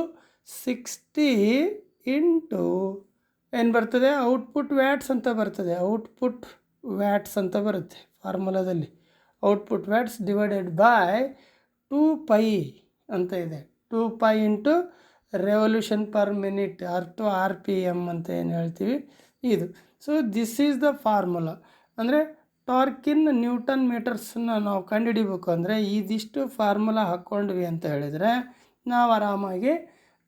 60 into ಏನು ಬರ್ತದೆ, ಔಟ್ಪುಟ್ ವ್ಯಾಟ್ಸ್ ಅಂತ ಬರ್ತದೆ. ಔಟ್ಪುಟ್ ವ್ಯಾಟ್ಸ್ ಅಂತ ಬರುತ್ತೆ ಫಾರ್ಮುಲಾದಲ್ಲಿ. ಔಟ್ಪುಟ್ ವ್ಯಾಟ್ಸ್ ಡಿವೈಡೆಡ್ ಬೈ 2π ಅಂತ ಇದೆ. 2π ಇಂಟು ರೆವಲ್ಯೂಷನ್ ಪರ್ ಮಿನಿಟ್ ಅಥವಾ RPM ಅಂತ ಏನು ಹೇಳ್ತೀವಿ ಇದು. So this is the formula. ಅಂದರೆ ಟಾರ್ಕಿನ್ ನ್ಯೂಟನ್ ಮೀಟರ್ಸನ್ನ ನಾವು ಕಂಡುಹಿಡಿಬೇಕು ಅಂದರೆ ಇದಿಷ್ಟು ಫಾರ್ಮುಲಾ ಹಾಕ್ಕೊಂಡ್ವಿ ಅಂತ ಹೇಳಿದರೆ ನಾವು ಆರಾಮಾಗಿ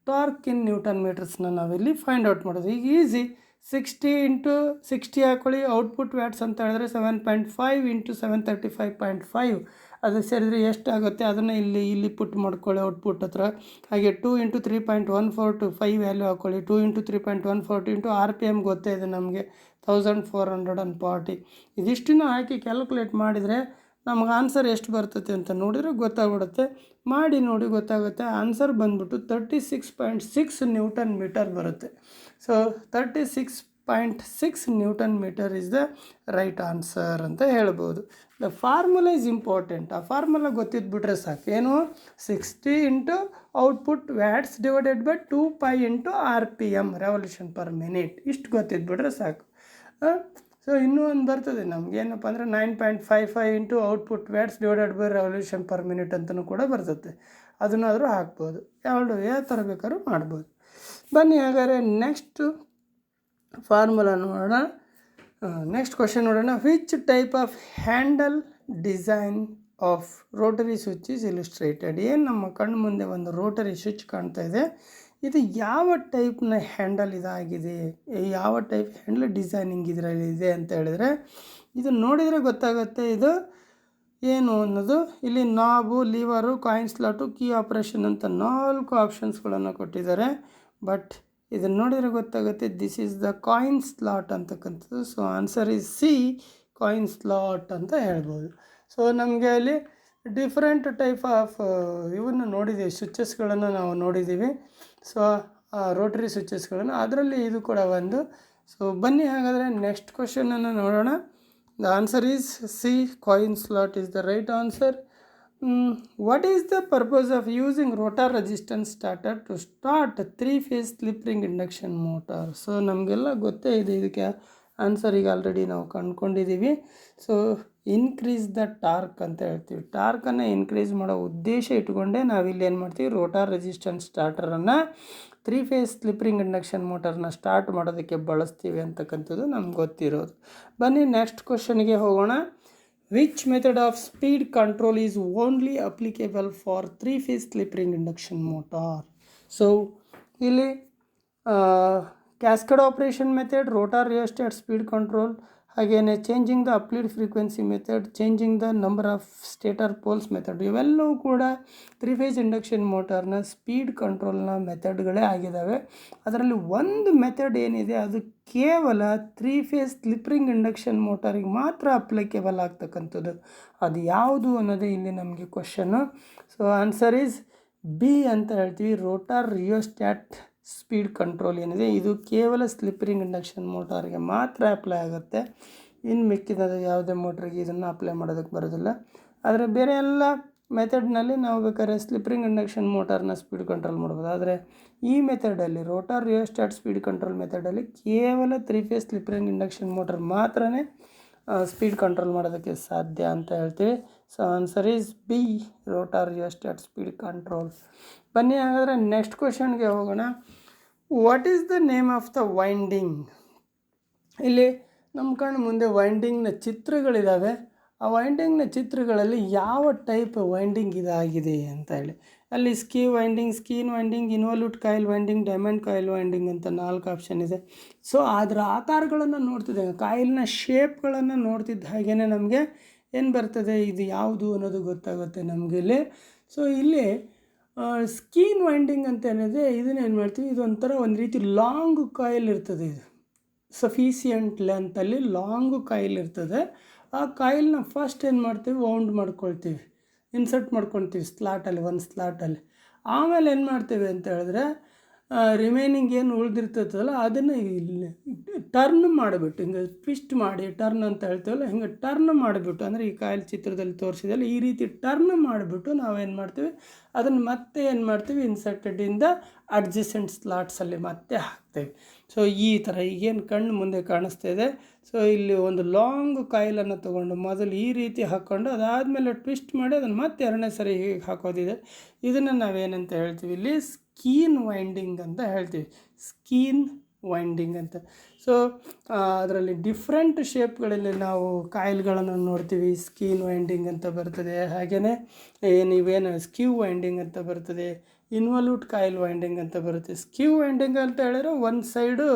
ಟಾರ್ಕ್ ಇನ್ ನ್ಯೂಟನ್ ಮೀಟರ್ಸ್ನ ನಾವಿಲ್ಲಿ ಫೈಂಡ್ ಔಟ್ ಮಾಡೋದು. ಈಗ ಈಸಿ. 60 ಇಂಟು 60 ಹಾಕ್ಕೊಳ್ಳಿ. ಔಟ್ಪುಟ್ ವ್ಯಾಟ್ಸ್ ಅಂತ ಹೇಳಿದ್ರೆ 7.5 ಇಂಟು 735.5 ಅದು ಸೇರಿದರೆ ಎಷ್ಟಾಗುತ್ತೆ ಅದನ್ನು ಇಲ್ಲಿ ಪುಟ್ ಮಾಡ್ಕೊಳ್ಳಿ ಔಟ್ಪುಟ್ ಹತ್ರ. ಹಾಗೆ 2 ಇಂಟು 3.142 5 ವ್ಯಾಲ್ಯೂ ಹಾಕ್ಕೊಳ್ಳಿ. 2 ಇಂಟು 3.142 ಇಂಟು RPM ಗೊತ್ತೇ ಇದೆ ನಮಗೆ 1440. ಇದಿಷ್ಟನ್ನು ಹಾಕಿ ಕ್ಯಾಲ್ಕುಲೇಟ್ ಮಾಡಿದರೆ ನಮ್ಗೆ ಆನ್ಸರ್ ಎಷ್ಟು ಬರ್ತದೆ ಅಂತ ನೋಡಿದರೆ ಗೊತ್ತಾಗ್ಬಿಡುತ್ತೆ. ಮಾಡಿ ನೋಡಿ ಗೊತ್ತಾಗುತ್ತೆ. ಆನ್ಸರ್ ಬಂದ್ಬಿಟ್ಟು 36.6 ನ್ಯೂಟನ್ ಮೀಟರ್ ಬರುತ್ತೆ. So 36.6 newton meter is the right answer ಅಂತ ಹೇಳ್ಬೋದು. The formula is important. ಆ ಫಾರ್ಮುಲಾ ಗೊತ್ತಿದ್ಬಿಟ್ರೆ ಸಾಕು. ಏನು, 60 into output watts divided by 2π into RPM revolution per minute. ಇಷ್ಟು ಗೊತ್ತಿದ್ಬಿಟ್ರೆ ಸಾಕು. ಸೊ ಇನ್ನೂ ಒಂದು ಬರ್ತದೆ ನಮ್ಗೆ ಏನಪ್ಪ ಅಂದರೆ 9.55 into output watts divided by revolution per minute ಅಂತಲೂ ಕೂಡ ಬರ್ತದೆ. ಅದನ್ನಾದರೂ ಹಾಕ್ಬೋದು. ಯಾವ ಥರ ಬೇಕಾದ್ರೂ ಮಾಡ್ಬೋದು. ಬನ್ನಿ ಹಾಗಾದರೆ ನೆಕ್ಸ್ಟ್ ಫಾರ್ಮುಲಾ ನೋಡೋಣ. ನೆಕ್ಸ್ಟ್ ಕ್ವಶನ್ ನೋಡೋಣ. Which type of handle design of rotary switch is illustrated. ಏನು ನಮ್ಮ ಕಣ್ಣು ಮುಂದೆ ಒಂದು ರೋಟರಿ ಸ್ವಿಚ್ ಕಾಣ್ತಾ ಇದೆ. ಇದು ಯಾವ ಟೈಪ್ನ ಹ್ಯಾಂಡಲ್ ಇದಾಗಿದೆ, ಯಾವ ಟೈಪ್ ಹ್ಯಾಂಡಲ್ ಡಿಸೈನಿಂಗ್ ಇದರಲ್ಲಿ ಇದೆ ಅಂತ ಹೇಳಿದರೆ ಇದು ನೋಡಿದರೆ ಗೊತ್ತಾಗುತ್ತೆ ಇದು ಏನು ಅನ್ನೋದು. ಇಲ್ಲಿ knob, lever, coin slot, key operation ಅಂತ 4 ಆಪ್ಷನ್ಸ್ಗಳನ್ನು ಕೊಟ್ಟಿದ್ದಾರೆ. ಬಟ್ ಇದನ್ನು ನೋಡಿದರೆ ಗೊತ್ತಾಗುತ್ತೆ this is the coin slot ಅಂತಕ್ಕಂಥದ್ದು. So answer is C, coin slot ಅಂತ ಹೇಳ್ಬೋದು. ಸೊ ನಮಗೆ ಅಲ್ಲಿ ಡಿಫ್ರೆಂಟ್ ಟೈಪ್ ಆಫ್ ಇವನ್ನು ನೋಡಿದ್ದೀವಿ, ಸ್ವಿಚಸ್ಗಳನ್ನು ನಾವು ನೋಡಿದ್ದೀವಿ. ಸೊ ರೋಟರಿ ಸ್ವಿಚಸ್ಗಳನ್ನು, ಅದರಲ್ಲಿ ಇದು ಕೂಡ ಒಂದು. ಸೊ ಬನ್ನಿ ಹಾಗಾದರೆ ನೆಕ್ಸ್ಟ್ ಕ್ವಶನನ್ನು ನೋಡೋಣ. The answer is C, coin slot is the right answer. What is the purpose of using rotor resistance starter to start a 3-phase slip ring induction motor? So ನಮಗೆಲ್ಲ ಗೊತ್ತೇ ಇದೆ, ಇದಕ್ಕೆ ಆನ್ಸರ್ ಈಗ already ನಾವು ಕಂಡುಕೊಂಡಿದ್ದೀವಿ. So increase the torque ಅಂತ ಹೇಳ್ತೀವಿ. ಟಾರ್ಕನ್ನು increase ಮಾಡೋ ಉದ್ದೇಶ ಇಟ್ಕೊಂಡೇ ನಾವಿಲ್ಲಿ ಏನು ಮಾಡ್ತೀವಿ, ರೋಟಾರ್ ರೆಸಿಸ್ಟೆನ್ಸ್ ಸ್ಟಾರ್ಟರನ್ನು 3-phase ಸ್ಲಿಪ್ ರಿಂಗ್ ಇಂಡಕ್ಷನ್ ಮೋಟರ್ನ ಸ್ಟಾರ್ಟ್ ಮಾಡೋದಕ್ಕೆ ಬಳಸ್ತೀವಿ ಅಂತಕ್ಕಂಥದ್ದು ನಮ್ಗೆ ಗೊತ್ತಿರೋದು. ಬನ್ನಿ ನೆಕ್ಸ್ಟ್ ಕ್ವಶನ್ಗೆ ಹೋಗೋಣ. Which method of speed control is only applicable for 3-phase slip ring induction motor? So ಇಲ್ಲಿ cascade operation method, rotor rheostat speed control, ಹಾಗೆಯೇ changing the applied frequency method, changing the number of stator poles method, ಇವೆಲ್ಲವೂ ಕೂಡ 3-phase induction ಮೋಟಾರ್ನ speed ಕಂಟ್ರೋಲ್ನ ಮೆಥಡ್ಗಳೇ ಆಗಿದ್ದಾವೆ. ಅದರಲ್ಲಿ ಒಂದು method ಏನಿದೆ ಅದು ಕೇವಲ 3-phase ಸ್ಲಿಪ್ ರಿಂಗ್ ಇಂಡಕ್ಷನ್ ಮೋಟಾರಿಗೆ ಮಾತ್ರ ಅಪ್ಲಿಕೇಬಲ್ ಆಗ್ತಕ್ಕಂಥದ್ದು. ಅದು ಯಾವುದು ಅನ್ನೋದೇ ಇಲ್ಲಿ ನಮಗೆ question. So answer is B ಅಂತ ಹೇಳ್ತೀವಿ. ರೋಟಾರ್ ರಿಯೋಸ್ಟಾಟ್ ಸ್ಪೀಡ್ ಕಂಟ್ರೋಲ್ ಏನಿದೆ ಇದು ಕೇವಲ ಸ್ಲಿಪ್ ರಿಂಗ್ ಇಂಡಕ್ಷನ್ ಮೋಟಾರಿಗೆ ಮಾತ್ರ ಅಪ್ಲೈ ಆಗುತ್ತೆ. ಇನ್ನು ಮಿಕ್ಕಿದ ಯಾವುದೇ ಮೋಟ್ರಿಗೆ ಇದನ್ನು ಅಪ್ಲೈ ಮಾಡೋದಕ್ಕೆ ಬರೋದಿಲ್ಲ. ಆದರೆ ಬೇರೆ ಎಲ್ಲ ಮೆಥಡ್ನಲ್ಲಿ ನಾವು ಬೇಕಾದ್ರೆ ಸ್ಲಿಪ್ ರಿಂಗ್ ಇಂಡಕ್ಷನ್ ಮೋಟಾರ್ನ ಸ್ಪೀಡ್ ಕಂಟ್ರೋಲ್ ಮಾಡ್ಬೋದು. ಆದರೆ ಈ ಮೆಥಡಲ್ಲಿ ರೋಟಾರ್ ರಿಯೋಸ್ಟಾಟ್ ಸ್ಪೀಡ್ ಕಂಟ್ರೋಲ್ ಮೆಥಡಲ್ಲಿ ಕೇವಲ 3-phase slip ring induction motor ಮಾತ್ರ ಸ್ಪೀಡ್ ಕಂಟ್ರೋಲ್ ಮಾಡೋದಕ್ಕೆ ಸಾಧ್ಯ ಅಂತ ಹೇಳ್ತೀವಿ. So answer is B, rotor rheostat speed control. ಬನ್ನಿ ಹಾಗಾದರೆ ನೆಕ್ಸ್ಟ್ ಕ್ವಶನ್ಗೆ ಹೋಗೋಣ. What is the name of the winding? ಇಲ್ಲಿ ನಮ್ಮ ಕಣ್ಣು ಮುಂದೆ ವೈಂಡಿಂಗ್ನ ಚಿತ್ರಗಳಿದ್ದಾವೆ. ಆ ವೈಂಡಿಂಗ್ನ ಚಿತ್ರಗಳಲ್ಲಿ ಯಾವ ಟೈಪ್ ವೈಂಡಿಂಗ್ ಇದಾಗಿದೆ ಅಂತ ಹೇಳಿ ಅಲ್ಲಿ skein winding, involute coil winding, diamond coil winding ಅಂತ 4 ಆಪ್ಷನ್ ಇದೆ. ಸೊ ಅದರ ಆಕಾರಗಳನ್ನು ನೋಡ್ತಿದ್ದೆ, ಕಾಯಿಲ್ನ ಶೇಪ್ಗಳನ್ನು ನೋಡ್ತಿದ್ದ ಹಾಗೇ ನಮಗೆ ಏನು ಬರ್ತದೆ, ಇದು ಯಾವುದು ಅನ್ನೋದು ಗೊತ್ತಾಗುತ್ತೆ ನಮಗೆ ಇಲ್ಲಿ. ಸೊ ಇಲ್ಲಿ ಸ್ಕೀನ್ ವೈಂಡಿಂಗ್ ಅಂತ ಏನಿದೆ ಇದನ್ನೇನು ಮಾಡ್ತೀವಿ, ಇದೊಂಥರ ಒಂದು ರೀತಿ ಲಾಂಗ್ ಕಾಯಿಲ್ ಇರ್ತದೆ. ಇದು ಸಫಿಸಿಯೆಂಟ್ ಲೆಂತಲ್ಲಿ ಲಾಂಗ್ ಕಾಯಿಲ್ ಇರ್ತದೆ. ಆ ಕಾಯಿಲ್ನ ಫಸ್ಟ್ ಏನು ಮಾಡ್ತೀವಿ, ವೌಂಡ್ ಮಾಡ್ಕೊಳ್ತೀವಿ, ಇನ್ಸರ್ಟ್ ಮಾಡ್ಕೊಳ್ತೀವಿ ಸ್ಲಾಟಲ್ಲಿ, ಒಂದು ಸ್ಲಾಟಲ್ಲಿ. ಆಮೇಲೆ ಏನು ಮಾಡ್ತೀವಿ ಅಂತ ಹೇಳಿದ್ರೆ ರಿಮೈನಿಂಗ್ ಏನು ಉಳಿದಿರ್ತದಲ್ಲ ಅದನ್ನು ಇಲ್ಲಿ ಟರ್ನ್ ಮಾಡಿಬಿಟ್ಟು ಹಿಂಗೆ ಟ್ವಿಸ್ಟ್ ಮಾಡಿ, ಟರ್ನ್ ಅಂತ ಹೇಳ್ತೀವಲ್ಲ, ಹಿಂಗೆ ಟರ್ನ್ ಮಾಡಿಬಿಟ್ಟು, ಅಂದರೆ ಈ ಕಾಯಿಲ್ ಚಿತ್ರದಲ್ಲಿ ತೋರಿಸಿದಲ್ಲ ಈ ರೀತಿ ಟರ್ನ್ ಮಾಡಿಬಿಟ್ಟು ನಾವೇನು ಮಾಡ್ತೀವಿ ಅದನ್ನು ಮತ್ತೆ ಏನು ಮಾಡ್ತೀವಿ, ಇನ್ಸರ್ಟೆಡಿಂದ ಅಡ್ಜಸೆಂಟ್ ಸ್ಲಾಟ್ಸಲ್ಲಿ ಮತ್ತೆ ಹಾಕ್ತೇವೆ. ಸೊ ಈ ಥರ ಈಗೇನು ಕಣ್ಣು ಮುಂದೆ ಕಾಣಿಸ್ತಾ ಇದೆ. ಸೊ ಇಲ್ಲಿ ಒಂದು ಲಾಂಗ್ ಕಾಯಿಲನ್ನು ತೊಗೊಂಡು ಮೊದಲು ಈ ರೀತಿ ಹಾಕ್ಕೊಂಡು ಅದಾದಮೇಲೆ ಟ್ವಿಸ್ಟ್ ಮಾಡಿ ಅದನ್ನು ಮತ್ತೆ 2ನೇ ಸರಿ ಹೀಗೆ ಹಾಕೋದಿದೆ. ಇದನ್ನು ನಾವೇನಂತ ಹೇಳ್ತೀವಿ, ಇಲ್ಲಿ ಸ್ಕೀನ್ ವೈಂಡಿಂಗ್ ಅಂತ ಹೇಳ್ತೀವಿ, ಸ್ಕೀನ್ ವೈಂಡಿಂಗ್ ಅಂತ. ಸೊ ಅದರಲ್ಲಿ ಡಿಫ್ರೆಂಟ್ ಶೇಪ್ಗಳಲ್ಲಿ ನಾವು ಕಾಯಿಲ್ಗಳನ್ನು ನೋಡ್ತೀವಿ. ಸ್ಕೀನ್ ವೈಂಡಿಂಗ್ ಅಂತ ಬರ್ತದೆ, ಹಾಗೆಯೇ ನೀವೇನು ಸ್ಕ್ಯೂ ವೈಂಡಿಂಗ್ ಅಂತ ಬರ್ತದೆ, ಇನ್ವಾಲ್ಯೂಟ್ ಕಾಯಿಲ್ ವೈಂಡಿಂಗ್ ಅಂತ ಬರುತ್ತೆ. ಸ್ಕ್ಯೂ ವೈಂಡಿಂಗ್ ಅಂತ ಹೇಳಿದ್ರೆ ಒಂದು ಸೈಡು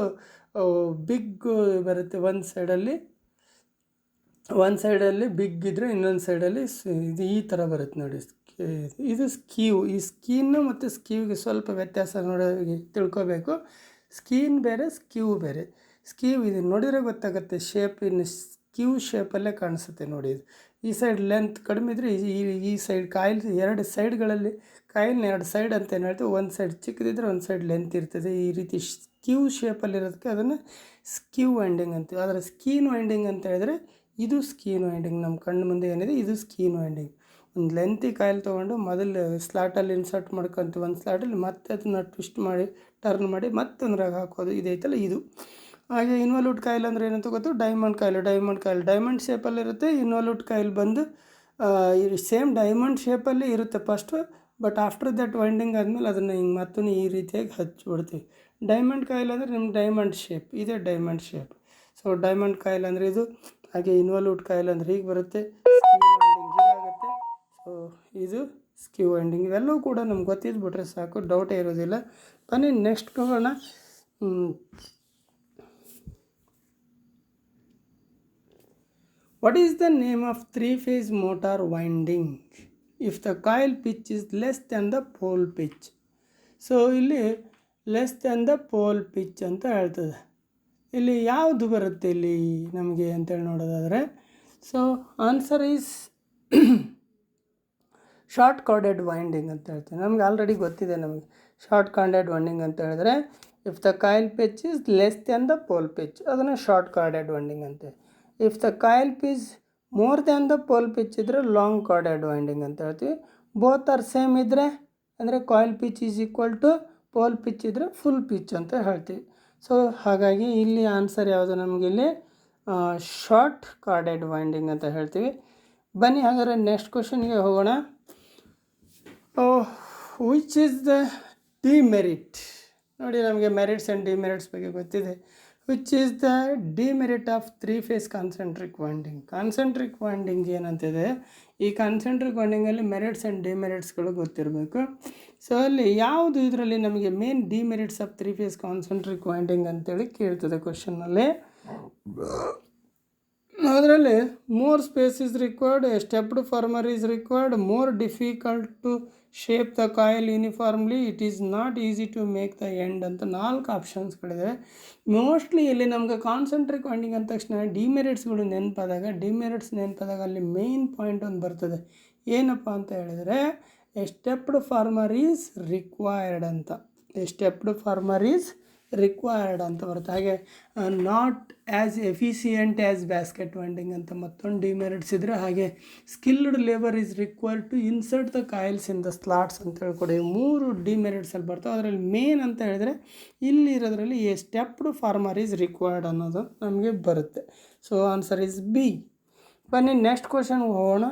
ಬಿಗ್ ಬರುತ್ತೆ, ಒಂದು ಸೈಡಲ್ಲಿ ಬಿಗ್ ಇದ್ದರೆ ಇನ್ನೊಂದು ಸೈಡಲ್ಲಿ ಇದು ಈ ಥರ ಬರುತ್ತೆ ನೋಡಿ. ಇದು ಸ್ಕ್ಯೂ. ಈ ಸ್ಕೀನು ಮತ್ತು ಸ್ಕ್ಯೂಗೆ ಸ್ವಲ್ಪ ವ್ಯತ್ಯಾಸ ತಿಳ್ಕೊಬೇಕು. ಸ್ಕೀನ್ ಬೇರೆ, ಸ್ಕ್ಯೂ ಬೇರೆ. ಸ್ಕ್ಯೂ ಇದು ನೋಡಿದರೆ ಗೊತ್ತಾಗುತ್ತೆ, ಶೇಪ್ ಇನ್ನು ಸ್ಕ್ಯೂ ಶೇಪಲ್ಲೇ ಕಾಣಿಸುತ್ತೆ ನೋಡಿ. ಇದು ಈ ಸೈಡ್ ಲೆಂತ್ ಕಡಿಮೆ ಇದ್ದರೆ ಈ ಸೈಡ್ ಕಾಯಿಲ್ 2 ಸೈಡ್ಗಳಲ್ಲಿ ಕಾಯಿಲ್ನ 2 ಸೈಡ್ ಅಂತ ಏನು ಹೇಳ್ತೀವಿ, ಒಂದು ಸೈಡ್ ಚಿಕ್ಕದಿದ್ದರೆ ಒಂದು ಸೈಡ್ ಲೆಂತ್ ಇರ್ತದೆ. ಈ ರೀತಿ ಸ್ಕ್ಯೂ ಶೇಪಲ್ಲಿರೋದಕ್ಕೆ ಅದನ್ನು ಸ್ಕ್ಯೂ ವೈಂಡಿಂಗ್ ಅಂತೀವಿ. ಆದರೆ ಸ್ಕೀನ್ ವೈಂಡಿಂಗ್ ಅಂತ ಹೇಳಿದರೆ ಇದು ಸ್ಕೀನ್ ವೈಂಡಿಂಗ್. ನಮ್ಮ ಕಣ್ಣು ಮುಂದೆ ಏನಿದೆ ಇದು ಸ್ಕೀನ್ ವೈಂಡಿಂಗ್. ಒಂದು ಲೆಂತಿ ಕಾಯಿಲ್ ತೊಗೊಂಡು ಮೊದಲು ಸ್ಲಾಟಲ್ಲಿ ಇನ್ಸರ್ಟ್ ಮಾಡ್ಕೊತೀವಿ, ಒಂದು ಸ್ಲಾಟಲ್ಲಿ ಮತ್ತೆ ಅದನ್ನು ಟ್ವಿಸ್ಟ್ ಮಾಡಿ ಟರ್ನ್ ಮಾಡಿ ಮತ್ತೊಂದ್ರಾಗ ಹಾಕೋದು, ಇದೈತಲ್ಲ ಇದು. ಹಾಗೆ ಇನ್ವಾಲ್ಯೂಟ್ ಕಾಯಿಲ್ ಅಂದರೆ ಏನಂತ ಗೊತ್ತು, ಡೈಮಂಡ್ ಕಾಯಿಲ್ ಡೈಮಂಡ್ ಶೇಪಲ್ಲಿರುತ್ತೆ. ಇನ್ವಾಲ್ಯೂಟ್ ಕಾಯಿಲ್ ಬಂದು ಸೇಮ್ ಡೈಮಂಡ್ ಶೇಪಲ್ಲಿ ಇರುತ್ತೆ first, but after that winding ಆದಮೇಲೆ ಅದನ್ನು ಹಿಂಗೆ ಮತ್ತೂ ಈ ರೀತಿಯಾಗಿ ಹಚ್ಚಿಬಿಡ್ತೀವಿ. ಡೈಮಂಡ್ ಕಾಯಿಲ್ ಅಂದರೆ ನಿಮ್ಗೆ ಡೈಮಂಡ್ ಶೇಪ್, ಇದೇ diamond shape. So diamond coil ಅಂದರೆ ಇದು. ಹಾಗೆ ಇನ್ವಾಲ್ಯೂಟ್ ಕಾಯಿಲ್ ಅಂದರೆ ಹೀಗೆ ಬರುತ್ತೆ, ಸ್ಕೀನ್ ವೈಂಡಿಂಗ್ ಹೀಗಾಗುತ್ತೆ. ಇದು ಸ್ಕ್ಯೂ ವೈಂಡಿಂಗ್. ಇವೆಲ್ಲವೂ ಕೂಡ ನಮ್ಗೆ ಗೊತ್ತಿದ್ಬಿಟ್ರೆ ಸಾಕು, ಡೌಟೇ ಇರೋದಿಲ್ಲ. ಬನ್ನಿ ನೆಕ್ಸ್ಟ್ ಹೋಗೋಣ. What is the name of three-phase motor winding if the coil pitch is less than the pole pitch? So ಇಲ್ಲಿ less than the pole pitch ಅಂತ ಹೇಳ್ತದೆ. ಇಲ್ಲಿ ಯಾವುದು ಬರುತ್ತೆ ಇಲ್ಲಿ ನಮಗೆ ಅಂತೇಳಿ ನೋಡೋದಾದರೆ, so answer is short chorded winding ಅಂತ ಹೇಳ್ತೀವಿ. ನಮ್ಗೆ ಆಲ್ರೆಡಿ ಗೊತ್ತಿದೆ ನಮಗೆ ಶಾರ್ಟ್ ಕಾರ್ಡೆಡ್ ವೈಂಡಿಂಗ್ ಅಂತ ಹೇಳಿದ್ರೆ if the coil pitch is less than the pole pitch, ಅದನ್ನು ಶಾರ್ಟ್ ಕಾರ್ಡೆಡ್ ವೈಂಡಿಂಗ್ ಅಂತೆ. If the coil pitch more than the pole pitch ಇದ್ದರೆ ಲಾಂಗ್ ಕಾರ್ಡೆಡ್ ವೈಂಡಿಂಗ್ ಅಂತ ಹೇಳ್ತೀವಿ. ಬೋತ್ ಆರ್ ಸೇಮ್ ಇದ್ದರೆ ಅಂದರೆ coil pitch is equal to pole pitch ಇದ್ದರೆ full pitch ಅಂತ ಹೇಳ್ತೀವಿ. ಸೊ ಹಾಗಾಗಿ ಇಲ್ಲಿ ಆನ್ಸರ್ ಯಾವುದು ನಮಗೆ ಇಲ್ಲಿ ಶಾರ್ಟ್ ಕಾರ್ಡೆಡ್ ವೈಂಡಿಂಗ್ ಅಂತ ಹೇಳ್ತೀವಿ. ಬನ್ನಿ ಹಾಗಾದರೆ ನೆಕ್ಸ್ಟ್ ಕ್ವಶನ್ಗೆ ಹೋಗೋಣ. Which is the demerit? ನೋಡಿ, ನಮಗೆ ಮೆರಿಟ್ಸ್ ಆ್ಯಂಡ್ ಡಿಮೆರಿಟ್ಸ್ ಬಗ್ಗೆ ಗೊತ್ತಿದೆ. Which is the demerit of three phase concentric winding? Concentric winding ಏನಂತಿದೆ, ಈ ಕಾನ್ಸೆಂಟ್ರಿಕ್ ವೈಂಡಿಂಗಲ್ಲಿ ಮೆರಿಟ್ಸ್ ಆ್ಯಂಡ್ ಡಿಮೆರಿಟ್ಸ್ಗಳು ಗೊತ್ತಿರಬೇಕು. ಸೊ ಅಲ್ಲಿ ಯಾವುದು ಇದರಲ್ಲಿ ನಮಗೆ main demerits of three phase concentric winding ಅಂತೇಳಿ ಕೇಳ್ತದೆ ಕ್ವಶನ್ನಲ್ಲಿ. ಅದರಲ್ಲಿ more space is required, stepped former is required, more difficult to shape the coil uniformly, it is not easy to make the end ಅಂತ 4 ಆಪ್ಷನ್ಸ್ಗಳಿದೆ. ಮೋಸ್ಟ್ಲಿ ಇಲ್ಲಿ ನಮ್ಗೆ ಕಾನ್ಸೆಂಟ್ರಿಕ್ ವೈಂಡಿಂಗ್ ಅಂದ ತಕ್ಷಣ ಡಿಮೆರಿಟ್ಸ್ಗಳು ನೆನಪಾದಾಗ ಅಲ್ಲಿ ಮೇನ್ ಪಾಯಿಂಟ್ ಒಂದು ಬರ್ತದೆ. ಏನಪ್ಪ ಅಂತ ಹೇಳಿದರೆ ಸ್ಟೆಪ್ಡ್ ಫಾರ್ಮರ್ ಈಸ್ ರಿಕ್ವೈರ್ಡ್ ಅಂತ, ಸ್ಟೆಪ್ಡ್ ಫಾರ್ಮರ್ ಈಸ್ ರಿಕ್ವೈರ್ಡ್ ಅಂತ ಬರುತ್ತೆ. ಹಾಗೆ not as efficient as basket winding ಅಂತ ಮತ್ತೊಂದು ಡಿಮೆರಿಟ್ಸ್ ಇದ್ದರೆ, ಹಾಗೆ skilled labour is required to insert the coils in the slots ಅಂತ ಹೇಳ್ಕೊಡಿ. 3 ಡಿಮೆರಿಟ್ಸಲ್ಲಿ ಬರ್ತವೆ. ಅದರಲ್ಲಿ ಮೇನ್ ಅಂತ ಹೇಳಿದ್ರೆ ಇಲ್ಲಿ ಇರೋದ್ರಲ್ಲಿ ಸ್ಟೆಪ್ಡ್ ಫಾರ್ಮರ್ ಈಸ್ ರಿಕ್ವೈರ್ಡ್ ಅನ್ನೋದು ನಮಗೆ ಬರುತ್ತೆ. So answer is B. ಬನ್ನಿ ನೆಕ್ಸ್ಟ್ ಕ್ವಶನ್ಗೆ ಹೋಗೋಣ.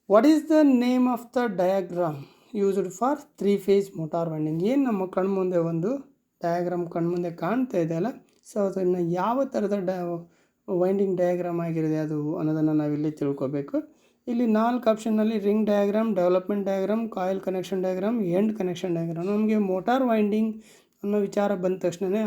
What is the name of the diagram used for three-face motor winding? ಏನು ನಮ್ಮ ಕಣ್ಮುಂದೆ ಒಂದು ಡಯಾಗ್ರಾಮ್ ಕಣ್ಮುಂದೆ ಕಾಣ್ತಾ ಇದೆಯಲ್ಲ, ಸೊ ಅದನ್ನು ಯಾವ ಥರದ ವೈಂಡಿಂಗ್ ಡಯಾಗ್ರಾಮ್ ಆಗಿರುತ್ತೆ ಅದು ಅನ್ನೋದನ್ನು ನಾವಿಲ್ಲಿ ತಿಳ್ಕೊಬೇಕು. ಇಲ್ಲಿ 4 ಆಪ್ಷನ್ನಲ್ಲಿ ring diagram, development diagram, coil connection diagram, end connection diagram. ನಮಗೆ ಮೋಟಾರ್ ವೈಂಡಿಂಗ್ ಅನ್ನೋ ವಿಚಾರ ಬಂದ ತಕ್ಷಣವೇ